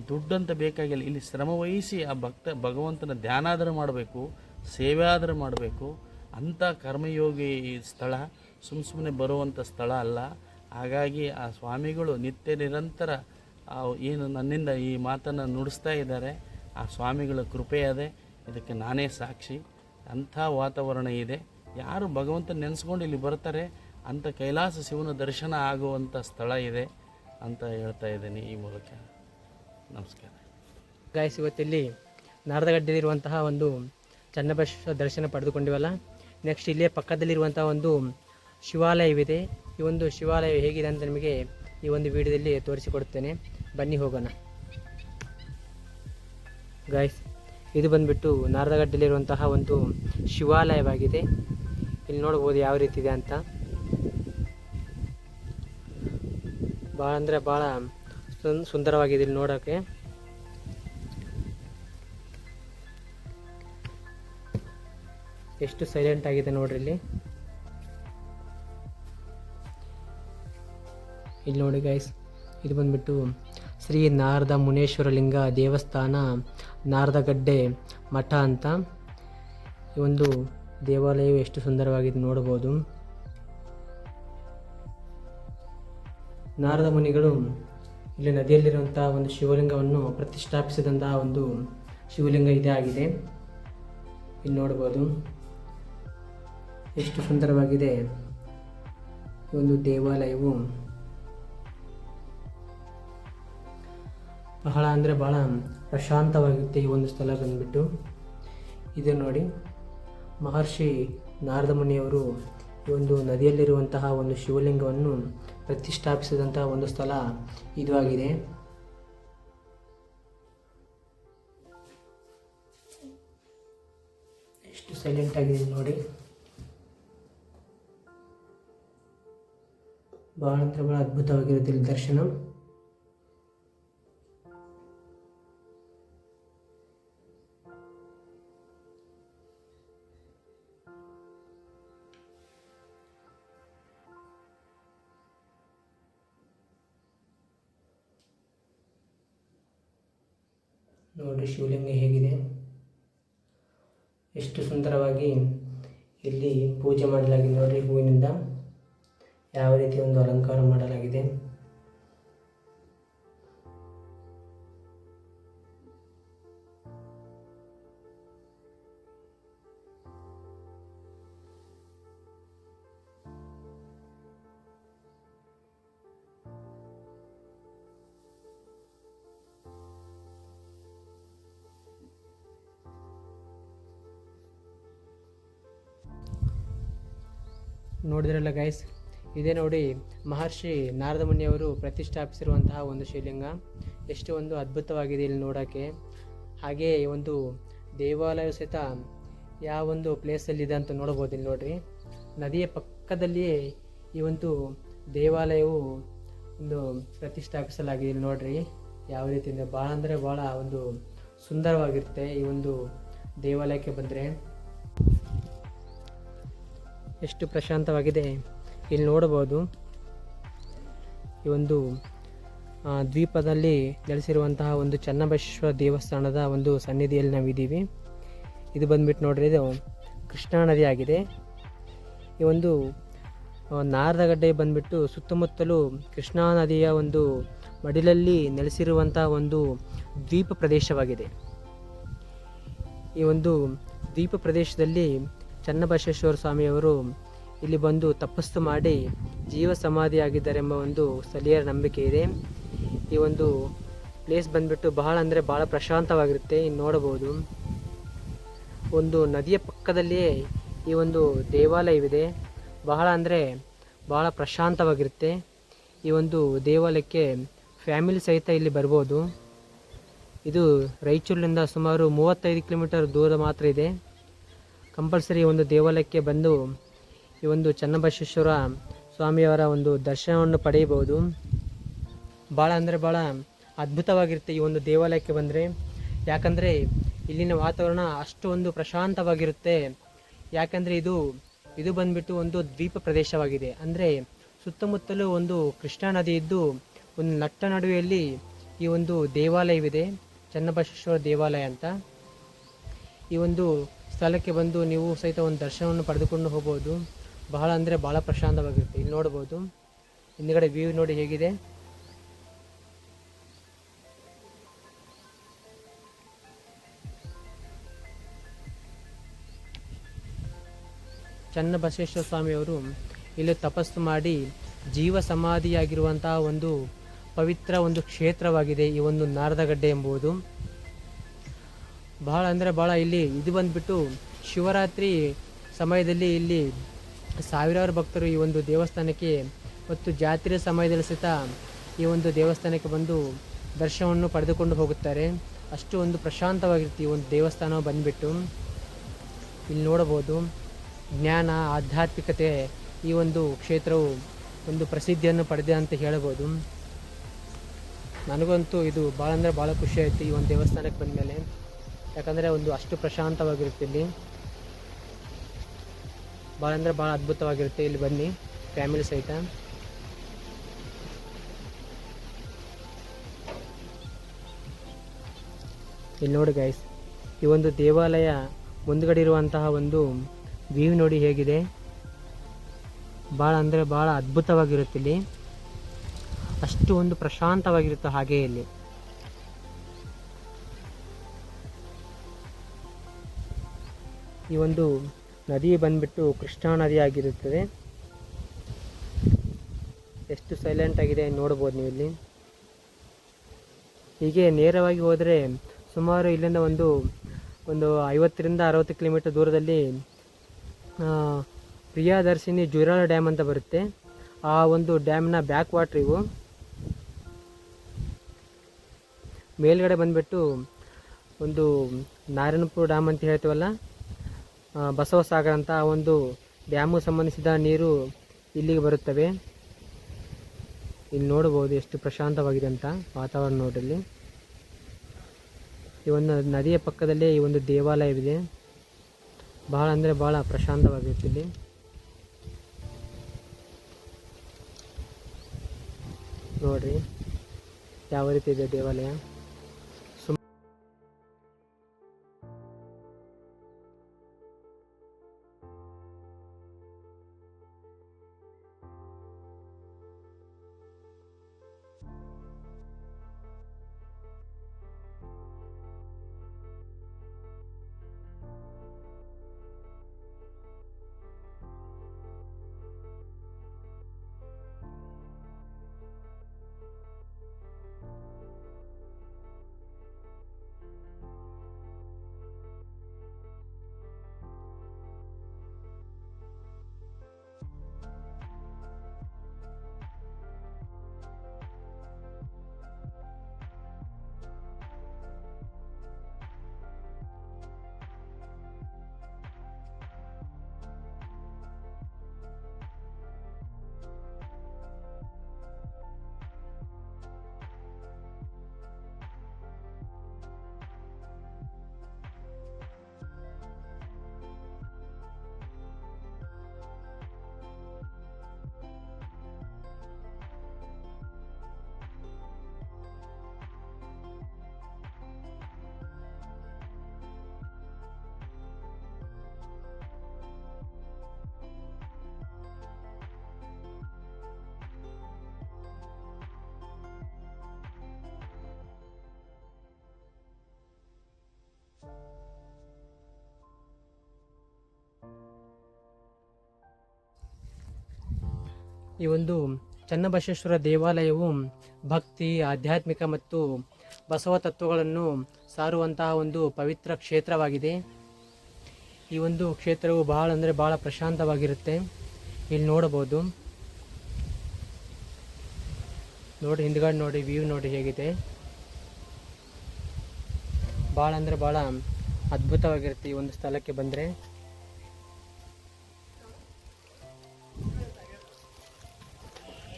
ದುಡ್ಡಂತ ಬೇಕಾಗಿಲ್ಲ, ಇಲ್ಲಿ ಶ್ರಮವಹಿಸಿ ಆ ಭಗವಂತನ ಧ್ಯಾನ ಆದರೂ ಮಾಡಬೇಕು, ಸೇವೆ ಆದರೂ ಮಾಡಬೇಕು. ಅಂಥ ಕರ್ಮಯೋಗಿ ಸ್ಥಳ, ಸುಮ್ಮನೆ ಬರುವಂಥ ಸ್ಥಳ ಅಲ್ಲ. ಹಾಗಾಗಿ ಆ ಸ್ವಾಮಿಗಳು ನಿತ್ಯ ನಿರಂತರ ಏನು ನನ್ನಿಂದ ಈ ಮಾತನ್ನು ನುಡಿಸ್ತಾ ಇದ್ದಾರೆ, ಆ ಸ್ವಾಮಿಗಳ ಕೃಪೆ ಇದೆ, ಇದಕ್ಕೆ ನಾನೇ ಸಾಕ್ಷಿ. ಅಂಥ ವಾತಾವರಣ ಇದೆ. ಯಾರು ಭಗವಂತ ನೆನೆಸ್ಕೊಂಡು ಇಲ್ಲಿ ಬರ್ತಾರೆ ಅಂಥ ಕೈಲಾಸ ಶಿವನ ದರ್ಶನ ಆಗುವಂಥ ಸ್ಥಳ ಇದೆ ಅಂತ ಹೇಳ್ತಾ ಇದ್ದೀನಿ ಈ ಮೂಲಕ. ನಮಸ್ಕಾರ ಗಾಯ್ಸ್, ಇವತ್ತಿಲ್ಲಿ ನಾರದಗಡ್ಡೆಯಲ್ಲಿರುವಂತಹ ಒಂದು ಚನ್ನಬಸವೇಶ್ವರ ದರ್ಶನ ಪಡೆದುಕೊಂಡಿವಲ್ಲ. ನೆಕ್ಸ್ಟ್ ಇಲ್ಲೇ ಪಕ್ಕದಲ್ಲಿರುವಂಥ ಒಂದು ಶಿವಾಲಯವಿದೆ. ಈ ಒಂದು ಶಿವಾಲಯ ಹೇಗಿದೆ ಅಂತ ನಿಮಗೆ ಈ ಒಂದು ವಿಡಿಯೋದಲ್ಲಿ ತೋರಿಸಿಕೊಡುತ್ತೇನೆ, ಬನ್ನಿ ಹೋಗೋಣ. ಗಾಯ್ಸ್, ಇದು ಬಂದುಬಿಟ್ಟು ನಾರದಗಡ್ಡೆಯಲ್ಲಿರುವಂತಹ ಒಂದು ಶಿವಾಲಯವಾಗಿದೆ. ಇಲ್ಲಿ ನೋಡ್ಬೋದು ಯಾವ ರೀತಿ ಇದೆ ಅಂತ. ಭಾಳ ಅಂದರೆ ಭಾಳ ಸುಂದರವಾಗಿದೆ ಇಲ್ಲಿ ನೋಡೋಕ್ಕೆ. ಎಷ್ಟು ಸೈಲೆಂಟ್ ಆಗಿದೆ ನೋಡ್ರಿ ಇಲ್ಲಿ. ಇಲ್ಲಿ ನೋಡಿ ಗೈಸ್, ಇದು ಬಂದ್ಬಿಟ್ಟು ಶ್ರೀ ನಾರದ ಮುನೇಶ್ವರ ಲಿಂಗ ದೇವಸ್ಥಾನ, ನಾರದಗಡ್ಡೆ ಮಠ ಅಂತ. ಈ ಒಂದು ದೇವಾಲಯವು ಎಷ್ಟು ಸುಂದರವಾಗಿದೆ ನೋಡ್ಬೋದು. ನಾರದ ಮುನಿಗಳು ಇಲ್ಲಿ ನದಿಯಲ್ಲಿರುವಂತಹ ಒಂದು ಶಿವಲಿಂಗವನ್ನು ಪ್ರತಿಷ್ಠಾಪಿಸಿದಂತಹ ಒಂದು ಶಿವಲಿಂಗ ಇದೇ ಆಗಿದೆ. ಇಲ್ಲಿ ನೋಡ್ಬೋದು ಎಷ್ಟು ಸುಂದರವಾಗಿದೆ ಈ ಒಂದು ದೇವಾಲಯವು. ಬಹಳ ಅಂದರೆ ಬಹಳ ಪ್ರಶಾಂತವಾಗಿರುತ್ತೆ ಈ ಒಂದು ಸ್ಥಳ ಬಂದ್ಬಿಟ್ಟು. ಇದು ನೋಡಿ, ಮಹರ್ಷಿ ನಾರದ ಮುನಿಯವರು ಈ ಒಂದು ನದಿಯಲ್ಲಿರುವಂತಹ ಒಂದು ಶಿವಲಿಂಗವನ್ನು ಪ್ರತಿಷ್ಠಾಪಿಸಿದಂತಹ ಒಂದು ಸ್ಥಳ ಇದು ಆಗಿದೆ. ಎಷ್ಟು ಸೈಲೆಂಟ್ ಆಗಿದೆ ನೋಡಿ. ಬಹಳ ಅಂದರೆ ಬಹಳ ಅದ್ಭುತವಾಗಿರುತ್ತೆ ಇಲ್ಲಿ ದರ್ಶನ. ನೋಡಿ ಶಿವಲಿಂಗ ಹೇಗಿದೆ, ಎಷ್ಟು ಸುಂದರವಾಗಿ ಇಲ್ಲಿ ಪೂಜೆ ಮಾಡಲಾಗಿದೆ ನೋಡಿ. ಹೂವಿನಿಂದ ಯಾವ ರೀತಿ ಒಂದು ಅಲಂಕಾರ ಮಾಡಲಾಗಿದೆ. ನೋಡಿದ್ರಲ್ಲ ಗೈಸ್, ಇದೇ ನೋಡಿ ಮಹರ್ಷಿ ನಾರದ ಮುನಿಯವರು ಪ್ರತಿಷ್ಠಾಪಿಸಿರುವಂತಹ ಒಂದು ಶಿವಲಿಂಗ. ಎಷ್ಟು ಒಂದು ಅದ್ಭುತವಾಗಿದೆ ಇಲ್ಲಿ ನೋಡೋಕ್ಕೆ. ಹಾಗೆ ಈ ಒಂದು ದೇವಾಲಯ ಸಹಿತ ಯಾವ ಒಂದು ಪ್ಲೇಸಲ್ಲಿದೆ ಅಂತ ನೋಡ್ಬೋದು. ಇಲ್ಲಿ ನೋಡ್ರಿ, ನದಿಯ ಪಕ್ಕದಲ್ಲಿಯೇ ಈ ಒಂದು ದೇವಾಲಯವು ಒಂದು ಪ್ರತಿಷ್ಠಾಪಿಸಲಾಗಿದೆ. ಇಲ್ಲಿ ನೋಡ್ರಿ ಯಾವ ರೀತಿಯಿಂದ ಭಾಳ ಅಂದರೆ ಭಾಳ ಒಂದು ಸುಂದರವಾಗಿರುತ್ತೆ ಈ ಒಂದು ದೇವಾಲಯಕ್ಕೆ ಬಂದರೆ. ಎಷ್ಟು ಪ್ರಶಾಂತವಾಗಿದೆ ಇಲ್ಲಿ ನೋಡಬಹುದು. ಈ ಒಂದು ದ್ವೀಪದಲ್ಲಿ ನೆಲೆಸಿರುವಂತಹ ಒಂದು ಚನ್ನಬಸವೇಶ್ವರ ದೇವಸ್ಥಾನದ ಒಂದು ಸನ್ನಿಧಿಯಲ್ಲಿ ನಾವಿದ್ದೀವಿ. ಇದು ಬಂದ್ಬಿಟ್ಟು ನೋಡ್ರಿ, ಇದು ಕೃಷ್ಣಾ ನದಿ ಆಗಿದೆ. ಈ ಒಂದು ನಾರದಗಡ್ಡೆ ಬಂದ್ಬಿಟ್ಟು ಸುತ್ತಮುತ್ತಲೂ ಕೃಷ್ಣಾ ನದಿಯ ಒಂದು ಮಡಿಲಲ್ಲಿ ನೆಲೆಸಿರುವಂತಹ ಒಂದು ದ್ವೀಪ ಪ್ರದೇಶವಾಗಿದೆ. ಈ ಒಂದು ದ್ವೀಪ ಪ್ರದೇಶದಲ್ಲಿ ಚನ್ನಬಸವೇಶ್ವರ ಸ್ವಾಮಿಯವರು ಇಲ್ಲಿ ಬಂದು ತಪಸ್ಸು ಮಾಡಿ ಜೀವ ಸಮಾಧಿಯಾಗಿದ್ದಾರೆಂಬ ಒಂದು ಸ್ಥಳೀಯರ ನಂಬಿಕೆ ಇದೆ. ಈ ಒಂದು ಪ್ಲೇಸ್ ಬಂದ್ಬಿಟ್ಟು ಬಹಳ ಅಂದರೆ ಬಹಳ ಪ್ರಶಾಂತವಾಗಿರುತ್ತೆ. ಇಲ್ಲಿ ನೋಡಬಹುದು, ಒಂದು ನದಿಯ ಪಕ್ಕದಲ್ಲಿಯೇ ಈ ಒಂದು ದೇವಾಲಯವಿದೆ. ಬಹಳ ಅಂದರೆ ಬಹಳ ಪ್ರಶಾಂತವಾಗಿರುತ್ತೆ. ಈ ಒಂದು ದೇವಾಲಯಕ್ಕೆ ಫ್ಯಾಮಿಲಿ ಸಹಿತ ಇಲ್ಲಿ ಬರ್ಬೋದು. ಇದು ರಾಯಚೂರಿನಿಂದ ಸುಮಾರು 35 ಕಿಲೋಮೀಟರ್ ದೂರ ಮಾತ್ರ ಇದೆ. ಕಂಪಲ್ಸರಿ ಒಂದು ದೇವಾಲಯಕ್ಕೆ ಬಂದು ಈ ಒಂದು ಚನ್ನಬಸವೇಶ್ವರ ಸ್ವಾಮಿಯವರ ಒಂದು ದರ್ಶನವನ್ನು ಪಡೆಯಬಹುದು. ಭಾಳ ಅಂದರೆ ಭಾಳ ಅದ್ಭುತವಾಗಿರುತ್ತೆ ಈ ಒಂದು ದೇವಾಲಯಕ್ಕೆ ಬಂದರೆ. ಯಾಕಂದರೆ ಇಲ್ಲಿನ ವಾತಾವರಣ ಅಷ್ಟು ಒಂದು ಪ್ರಶಾಂತವಾಗಿರುತ್ತೆ. ಯಾಕಂದರೆ ಇದು ಬಂದ್ಬಿಟ್ಟು ಒಂದು ದ್ವೀಪ ಪ್ರದೇಶವಾಗಿದೆ. ಅಂದರೆ ಸುತ್ತಮುತ್ತಲೂ ಒಂದು ಕೃಷ್ಣಾ ನದಿ ಇದ್ದು ಒಂದು ನಟ್ಟ ನಡುವೆಯಲ್ಲಿ ಈ ಒಂದು ದೇವಾಲಯವಿದೆ, ಚನ್ನಬಸವೇಶ್ವರ ದೇವಾಲಯ ಅಂತ. ಈ ಒಂದು ಸ್ಥಳಕ್ಕೆ ಬಂದು ನೀವು ಸಹಿತ ಒಂದು ದರ್ಶನವನ್ನು ಪಡೆದುಕೊಂಡು ಹೋಗ್ಬೋದು. ಬಹಳ ಅಂದರೆ ಭಾಳ ಪ್ರಶಾಂತವಾಗಿರುತ್ತೆ. ಇಲ್ಲಿ ನೋಡ್ಬೋದು, ಹಿಂದುಗಡೆ ವ್ಯೂ ನೋಡಿ ಹೇಗಿದೆ. ಚನ್ನಬಸವೇಶ್ವರ ಸ್ವಾಮಿಯವರು ಇಲ್ಲಿ ತಪಸ್ಸು ಮಾಡಿ ಜೀವ ಸಮಾಧಿಯಾಗಿರುವಂತಹ ಒಂದು ಪವಿತ್ರ ಒಂದು ಕ್ಷೇತ್ರವಾಗಿದೆ ಈ ಒಂದು ನಾರದಗಡ್ಡೆ ಎಂಬುದು. ಬಹಳ ಅಂದರೆ ಭಾಳ ಇದು ಬಂದುಬಿಟ್ಟು ಶಿವರಾತ್ರಿ ಸಮಯದಲ್ಲಿ ಇಲ್ಲಿ ಸಾವಿರಾರು ಭಕ್ತರು ಈ ಒಂದು ದೇವಸ್ಥಾನಕ್ಕೆ ಮತ್ತು ಜಾತ್ರೆ ಸಮಯದಲ್ಲಿ ಸಹಿತ ಈ ಒಂದು ದೇವಸ್ಥಾನಕ್ಕೆ ಬಂದು ದರ್ಶನವನ್ನು ಪಡೆದುಕೊಂಡು ಹೋಗುತ್ತಾರೆ. ಅಷ್ಟು ಒಂದು ಪ್ರಶಾಂತವಾಗಿರುತ್ತೆ ಈ ಒಂದು ದೇವಸ್ಥಾನ ಬಂದುಬಿಟ್ಟು. ಇಲ್ಲಿ ನೋಡಬಹುದು, ಜ್ಞಾನ ಆಧ್ಯಾತ್ಮಿಕತೆ ಈ ಒಂದು ಕ್ಷೇತ್ರವು ಒಂದು ಪ್ರಸಿದ್ಧಿಯನ್ನು ಪಡೆದಿದೆ ಅಂತ ಹೇಳಬಹುದು. ನನಗಂತೂ ಇದು ಭಾಳ ಅಂದರೆ ಭಾಳ ಖುಷಿ ಆಯಿತು ಈ ಒಂದು ದೇವಸ್ಥಾನಕ್ಕೆ ಬಂದ ಮೇಲೆ. ಯಾಕಂದರೆ ಒಂದು ಅಷ್ಟು ಪ್ರಶಾಂತವಾಗಿರುತ್ತೆ ಇಲ್ಲಿ. ಭಾಳ ಅಂದರೆ ಭಾಳ ಅದ್ಭುತವಾಗಿರುತ್ತೆ. ಇಲ್ಲಿ ಬನ್ನಿ ಫ್ಯಾಮಿಲಿ ಸಹಿತ. ಇಲ್ಲಿ ನೋಡಿ ಗೈಸ್, ಈ ಒಂದು ದೇವಾಲಯ ಮುಂದ್ಗಡೆ ಇರುವಂತಹ ಒಂದು ವ್ಯೂ ನೋಡಿ ಹೇಗಿದೆ. ಭಾಳ ಅಂದರೆ ಭಾಳ ಅದ್ಭುತವಾಗಿರುತ್ತೆ ಇಲ್ಲಿ. ಅಷ್ಟು ಒಂದು ಪ್ರಶಾಂತವಾಗಿರುತ್ತೆ ಹಾಗೆ ಇಲ್ಲಿ. ಈ ಒಂದು ನದಿ ಬಂದ್ಬಿಟ್ಟು ಕೃಷ್ಣಾ ನದಿ ಆಗಿರುತ್ತದೆ. ಎಷ್ಟು ಸೈಲೆಂಟ್ ಆಗಿದೆ ನೋಡ್ಬೋದು ನೀವು ಇಲ್ಲಿ. ಹೀಗೆ ನೇರವಾಗಿ ಹೋದರೆ ಸುಮಾರು ಇಲ್ಲಿಂದ ಒಂದು 50-60 ಕಿಲೋಮೀಟರ್ ದೂರದಲ್ಲಿ ಪ್ರಿಯದರ್ಶಿನಿ ಜುರಾಳ ಡ್ಯಾಮ್ ಅಂತ ಬರುತ್ತೆ. ಆ ಒಂದು ಡ್ಯಾಮ್ನ ಬ್ಯಾಕ್ ವಾಟ್ರ್ ಇವು. ಮೇಲ್ಗಡೆ ಬಂದುಬಿಟ್ಟು ಒಂದು ನಾರಾಯಣಪುರ ಡ್ಯಾಮ್ ಅಂತ ಹೇಳ್ತೀವಲ್ಲ, ಬಸವಸಾಗರ ಅಂತ, ಆ ಒಂದು ಡ್ಯಾಮು ಸಂಬಂಧಿಸಿದ ನೀರು ಇಲ್ಲಿಗೆ ಬರುತ್ತವೆ. ಇಲ್ಲಿ ನೋಡ್ಬೋದು ಎಷ್ಟು ಪ್ರಶಾಂತವಾಗಿದೆ ಅಂತ ವಾತಾವರಣ ನೋಡಲಿ. ಈ ಒಂದು ನದಿಯ ಪಕ್ಕದಲ್ಲೇ ಈ ಒಂದು ದೇವಾಲಯವಿದೆ. ಭಾಳ ಅಂದರೆ ಭಾಳ ಪ್ರಶಾಂತವಾಗಿರುತ್ತೆ ಇಲ್ಲಿ. ನೋಡ್ರಿ ಯಾವ ರೀತಿ ಇದೆ ದೇವಾಲಯ. ಈ ಒಂದು ಚನ್ನಬಸವೇಶ್ವರ ದೇವಾಲಯವು ಭಕ್ತಿ, ಆಧ್ಯಾತ್ಮಿಕ ಮತ್ತು ಬಸವ ತತ್ವಗಳನ್ನು ಸಾರುವಂತಹ ಒಂದು ಪವಿತ್ರ ಕ್ಷೇತ್ರವಾಗಿದೆ. ಈ ಒಂದು ಕ್ಷೇತ್ರವು ಭಾಳ ಅಂದರೆ ಭಾಳ ಪ್ರಶಾಂತವಾಗಿರುತ್ತೆ. ಇಲ್ಲಿ ನೋಡಬಹುದು, ನೋಡಿ ಹಿಂದ್ಗಡೆ ನೋಡಿ, ವ್ಯೂ ನೋಡಿ ಹೇಗಿದೆ. ಭಾಳ ಅಂದರೆ ಭಾಳ ಅದ್ಭುತವಾಗಿರುತ್ತೆ ಈ ಒಂದು ಸ್ಥಳಕ್ಕೆ ಬಂದರೆ.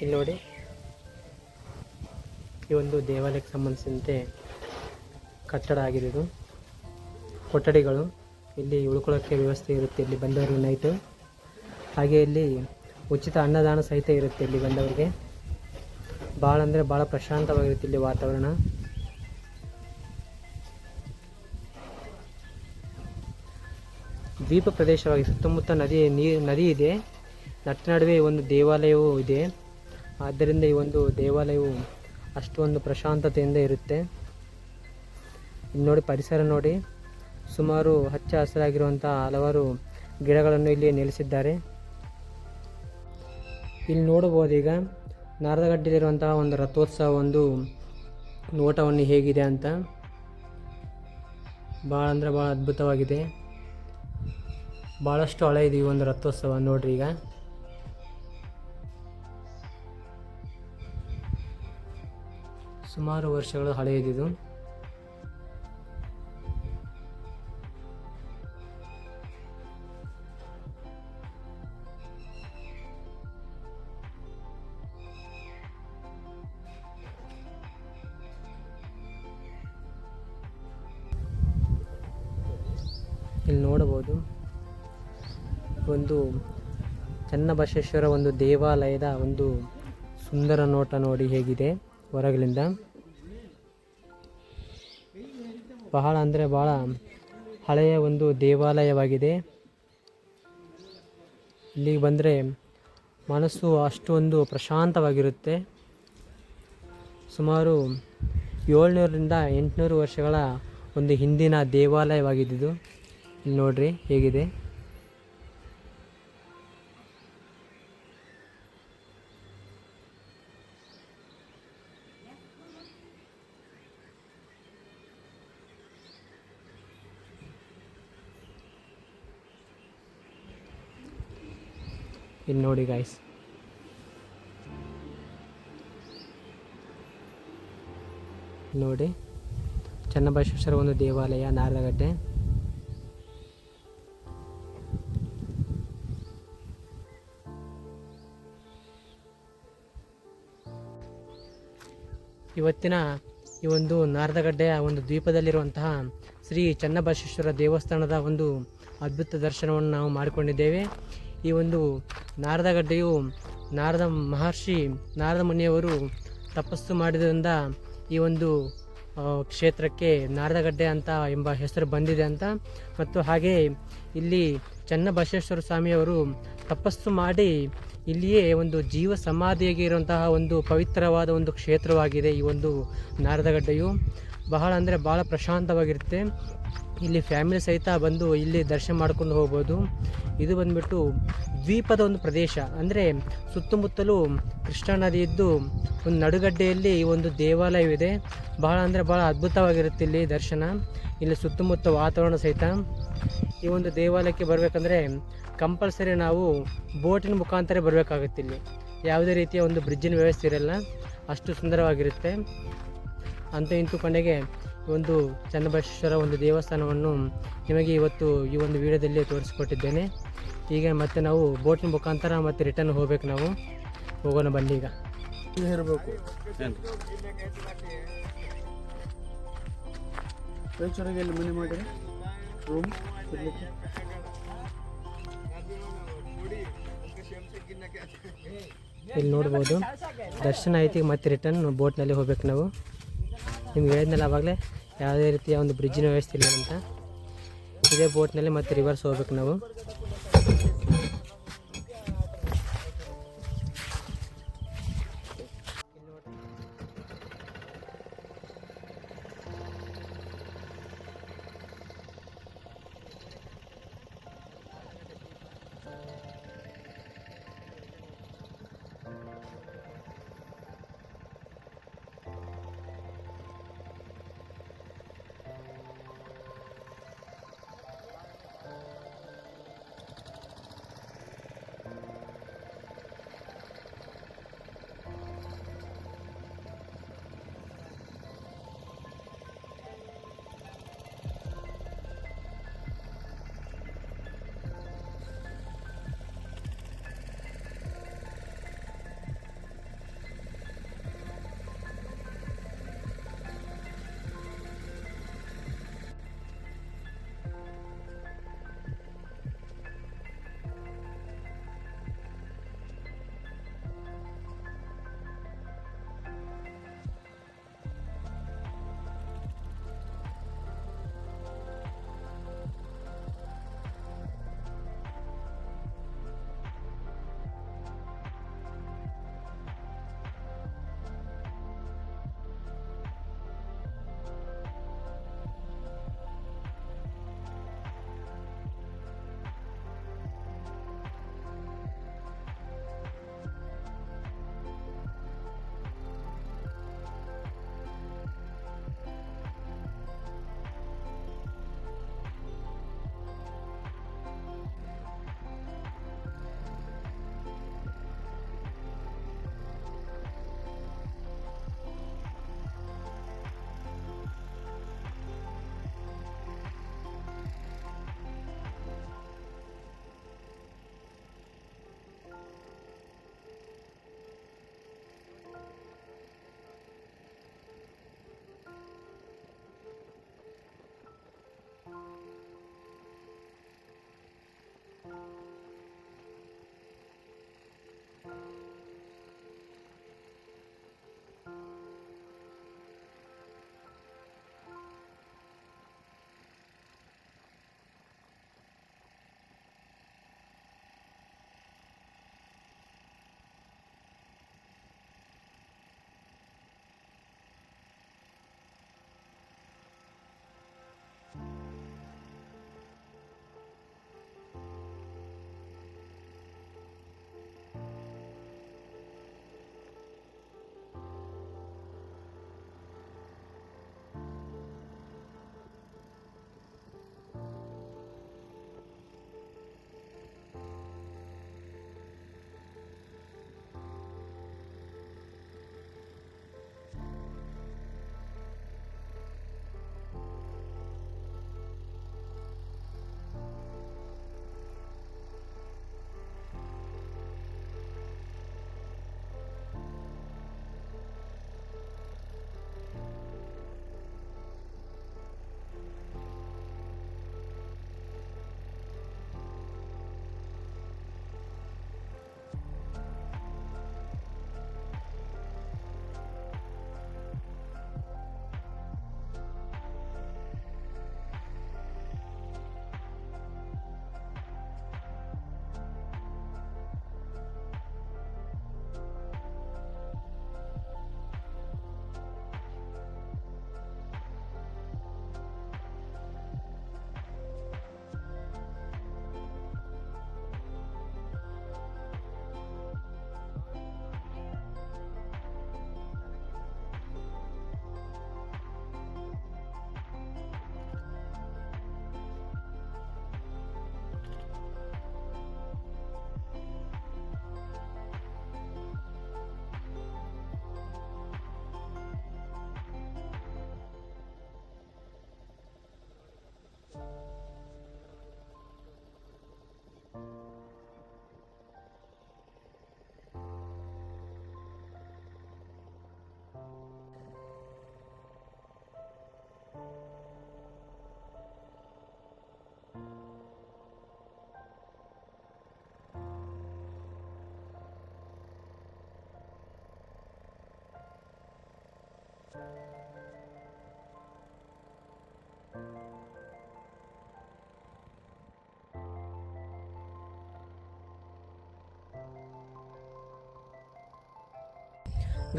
ಇಲ್ಲಿ ನೋಡಿ, ಈ ಒಂದು ದೇವಾಲಯಕ್ಕೆ ಸಂಬಂಧಿಸಿದಂತೆ ಕಟ್ಟಡ ಆಗಿದೆ ಇದು. ಕೊಠಡಿಗಳು, ಇಲ್ಲಿ ಉಳ್ಕೊಳ್ಳೋಕ್ಕೆ ವ್ಯವಸ್ಥೆ ಇರುತ್ತೆ ಇಲ್ಲಿ ಬಂದವರಿಗೆ ನೈಟು. ಹಾಗೆ ಇಲ್ಲಿ ಉಚಿತ ಅನ್ನದಾನ ಸಹಿತ ಇರುತ್ತೆ ಇಲ್ಲಿ ಬಂದವರಿಗೆ. ಭಾಳ ಅಂದರೆ ಭಾಳ ಪ್ರಶಾಂತವಾಗಿರುತ್ತೆ ಇಲ್ಲಿ ವಾತಾವರಣ. ದ್ವೀಪ ಪ್ರದೇಶವಾಗಿ ಸುತ್ತಮುತ್ತ ನದಿ ಇದೆ. ನಡುವೆ ಒಂದು ದೇವಾಲಯವೂ ಇದೆ. ಆದ್ದರಿಂದ ಈ ಒಂದು ದೇವಾಲಯವು ಅಷ್ಟೊಂದು ಪ್ರಶಾಂತತೆಯಿಂದ ಇರುತ್ತೆ. ಇಲ್ಲಿ ನೋಡಿ, ಪರಿಸರ ನೋಡಿ, ಸುಮಾರು ಹಚ್ಚ ಹಸಿರಾಗಿರುವಂಥ ಹಲವಾರು ಗಿಡಗಳನ್ನು ಇಲ್ಲಿ ನೆಲೆಸಿದ್ದಾರೆ. ಇಲ್ಲಿ ನೋಡಬಹುದು ಈಗ ನಾರದಗಡ್ಡೆಯಲ್ಲಿರುವಂತಹ ಒಂದು ರಥೋತ್ಸವ ಒಂದು ನೋಟವನ್ನು ಹೇಗಿದೆ ಅಂತ. ಭಾಳ ಅಂದರೆ ಭಾಳ ಅದ್ಭುತವಾಗಿದೆ. ಭಾಳಷ್ಟು ಹಳೆ ಇದೆ ಈ ಒಂದು ರಥೋತ್ಸವ. ನೋಡ್ರಿ ಈಗ ಸುಮಾರು ವರ್ಷಗಳು ಹಳೆಯದಿದು. ಇಲ್ಲಿ ನೋಡಬಹುದು ಒಂದು ಚನ್ನಬಸವೇಶ್ವರ ಒಂದು ದೇವಾಲಯದ ಒಂದು ಸುಂದರ ನೋಟ ನೋಡಿ ಹೇಗಿದೆ ಹೊರಗಲಿಂದ. ಬಹಳ ಅಂದರೆ ಬಹಳ ಹಳೆಯ ಒಂದು ದೇವಾಲಯವಾಗಿದೆ. ಇಲ್ಲಿಗೆ ಬಂದರೆ ಮನಸ್ಸು ಅಷ್ಟೊಂದು ಪ್ರಶಾಂತವಾಗಿರುತ್ತೆ. ಸುಮಾರು 700ರಿಂದ 800 ವರ್ಷಗಳ ಒಂದು ಹಿಂದಿನ ದೇವಾಲಯವಾಗಿದ್ದು. ಇಲ್ಲಿ ನೋಡ್ರಿ ಹೇಗಿದೆ. ಇಲ್ಲಿ ನೋಡಿ ಗಾಯ್ಸ್, ನೋಡಿ ಚನ್ನಬಸವೇಶ್ವರ ಒಂದು ದೇವಾಲಯ ನಾರದಗಡ್ಡೆ. ಇವತ್ತಿನ ಈ ಒಂದು ನಾರದಗಡ್ಡೆಯ ಒಂದು ದ್ವೀಪದಲ್ಲಿರುವಂತಹ ಶ್ರೀ ಚನ್ನಬಸವೇಶ್ವರ ದೇವಸ್ಥಾನದ ಒಂದು ಅದ್ಭುತ ದರ್ಶನವನ್ನು ನಾವು ಮಾಡಿಕೊಂಡಿದ್ದೇವೆ. ಈ ಒಂದು ನಾರದಗಡ್ಡೆಯು ನಾರದ ಮಹರ್ಷಿ ನಾರದ ಮುನಿಯವರು ತಪಸ್ಸು ಮಾಡಿದ್ರಿಂದ ಈ ಒಂದು ಕ್ಷೇತ್ರಕ್ಕೆ ನಾರದಗಡ್ಡೆ ಅಂತ ಎಂಬ ಹೆಸರು ಬಂದಿದೆ ಅಂತ. ಮತ್ತು ಹಾಗೆ ಇಲ್ಲಿ ಚನ್ನಬಸವೇಶ್ವರ ಸ್ವಾಮಿಯವರು ತಪಸ್ಸು ಮಾಡಿ ಇಲ್ಲಿಯೇ ಒಂದು ಜೀವ ಸಮಾಧಿಯಾಗಿ ಇರುವಂತಹ ಒಂದು ಪವಿತ್ರವಾದ ಒಂದು ಕ್ಷೇತ್ರವಾಗಿದೆ ಈ ಒಂದು ನಾರದಗಡ್ಡೆಯು. ಬಹಳ ಅಂದರೆ ಭಾಳ ಪ್ರಶಾಂತವಾಗಿರುತ್ತೆ. ಇಲ್ಲಿ ಫ್ಯಾಮಿಲಿ ಸಹಿತ ಬಂದು ಇಲ್ಲಿ ದರ್ಶನ ಮಾಡ್ಕೊಂಡು ಹೋಗ್ಬೋದು. ಇದು ಬಂದ್ಬಿಟ್ಟು ದ್ವೀಪದ ಒಂದು ಪ್ರದೇಶ, ಅಂದರೆ ಸುತ್ತಮುತ್ತಲೂ ಕೃಷ್ಣಾ ನದಿ ಇದ್ದು ಒಂದು ನಡುಗಡ್ಡೆಯಲ್ಲಿ ಈ ಒಂದು ದೇವಾಲಯವಿದೆ. ಬಹಳ ಅಂದರೆ ಭಾಳ ಅದ್ಭುತವಾಗಿರುತ್ತೆ ಇಲ್ಲಿ ದರ್ಶನ. ಇಲ್ಲಿ ಸುತ್ತಮುತ್ತ ವಾತಾವರಣ ಸಹಿತ. ಈ ಒಂದು ದೇವಾಲಯಕ್ಕೆ ಬರಬೇಕಂದ್ರೆ ಕಂಪಲ್ಸರಿ ನಾವು ಬೋಟಿನ ಮುಖಾಂತರ ಬರಬೇಕಾಗುತ್ತೆ. ಇಲ್ಲಿ ಯಾವುದೇ ರೀತಿಯ ಒಂದು ಬ್ರಿಡ್ಜಿನ ವ್ಯವಸ್ಥೆ ಇರಲ್ಲ, ಅಷ್ಟು ಸುಂದರವಾಗಿರುತ್ತೆ. ಅಂತೂ ಇಂತೂ ಕೊನೆಗೆ ಒಂದು ಚನ್ನಬಸವೇಶ್ವರ ಒಂದು ದೇವಸ್ಥಾನವನ್ನು ನಿಮಗೆ ಇವತ್ತು ಈ ಒಂದು ವಿಡಿಯೋದಲ್ಲಿ ತೋರಿಸಿಕೊಟ್ಟಿದ್ದೇನೆ. ಈಗ ಮತ್ತೆ ನಾವು ಬೋಟಿನ ಮುಖಾಂತರ ಮತ್ತೆ ರಿಟರ್ನ್ ಹೋಗ್ಬೇಕು. ನಾವು ಹೋಗೋಣ ಬನ್ನಿ. ಈಗ ಇರಬೇಕು ಎಲ್ಲಿ ಮನೆ ಮಾಡಿರಿ ರೂಮ್ ಇರಲಿಕ್ಕೆ. ಇಲ್ಲಿ ನೋಡ್ಬೋದು ದರ್ಶನ ಐತಿ. ಮತ್ತೆ ರಿಟರ್ನ್ ಬೋಟ್ನಲ್ಲಿ ಹೋಗ್ಬೇಕು ನಾವು. ನಿಮ್ಗೆ ಹೇಳಿದ್ನಲ್ಲ ಆವಾಗಲೇ ಯಾವುದೇ ರೀತಿಯ ಒಂದು ಬ್ರಿಡ್ಜಿನ ವ್ಯವಸ್ಥೆ ಇಲ್ಲ ಅಂತ. ಇದೇ ಬೋಟ್ನಲ್ಲಿ ಮತ್ತೆ ರಿವರ್ಸ್ ಹೋಗ್ಬೇಕು ನಾವು.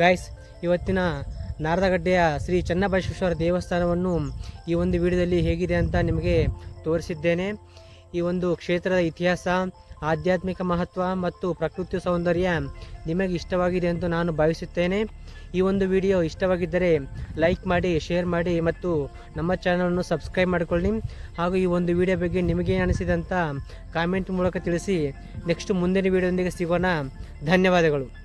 ಗಾಯ್ಸ್, ಇವತ್ತಿನ ನಾರದಗಡ್ಡೆಯ ಶ್ರೀ ಚನ್ನಬಸವೇಶ್ವರ ದೇವಸ್ಥಾನವನ್ನು ಈ ಒಂದು ವಿಡಿಯೋದಲ್ಲಿ ಹೇಗಿದೆ ಅಂತ ನಿಮಗೆ ತೋರಿಸಿದ್ದೇನೆ. ಈ ಒಂದು ಕ್ಷೇತ್ರದ ಇತಿಹಾಸ, ಆಧ್ಯಾತ್ಮಿಕ ಮಹತ್ವ ಮತ್ತು ಪ್ರಕೃತಿ ಸೌಂದರ್ಯ ನಿಮಗೆ ಇಷ್ಟವಾಗಿದೆ ಎಂದು ನಾನು ಭಾವಿಸುತ್ತೇನೆ. ಈ ಒಂದು ವಿಡಿಯೋ ಇಷ್ಟವಾಗಿದ್ದರೆ ಲೈಕ್ ಮಾಡಿ, ಶೇರ್ ಮಾಡಿ ಮತ್ತು ನಮ್ಮ ಚಾನಲನ್ನು ಸಬ್ಸ್ಕ್ರೈಬ್ ಮಾಡಿಕೊಳ್ಳಿ. ಹಾಗೂ ಈ ಒಂದು ವಿಡಿಯೋ ಬಗ್ಗೆ ನಿಮಗೇನು ಅನಿಸಿದೆ ಅಂತ ಕಾಮೆಂಟ್ ಮೂಲಕ ತಿಳಿಸಿ. ನೆಕ್ಸ್ಟ್ ಮುಂದಿನ ವಿಡಿಯೋದೊಂದಿಗೆ ಸಿಗೋಣ. ಧನ್ಯವಾದಗಳು.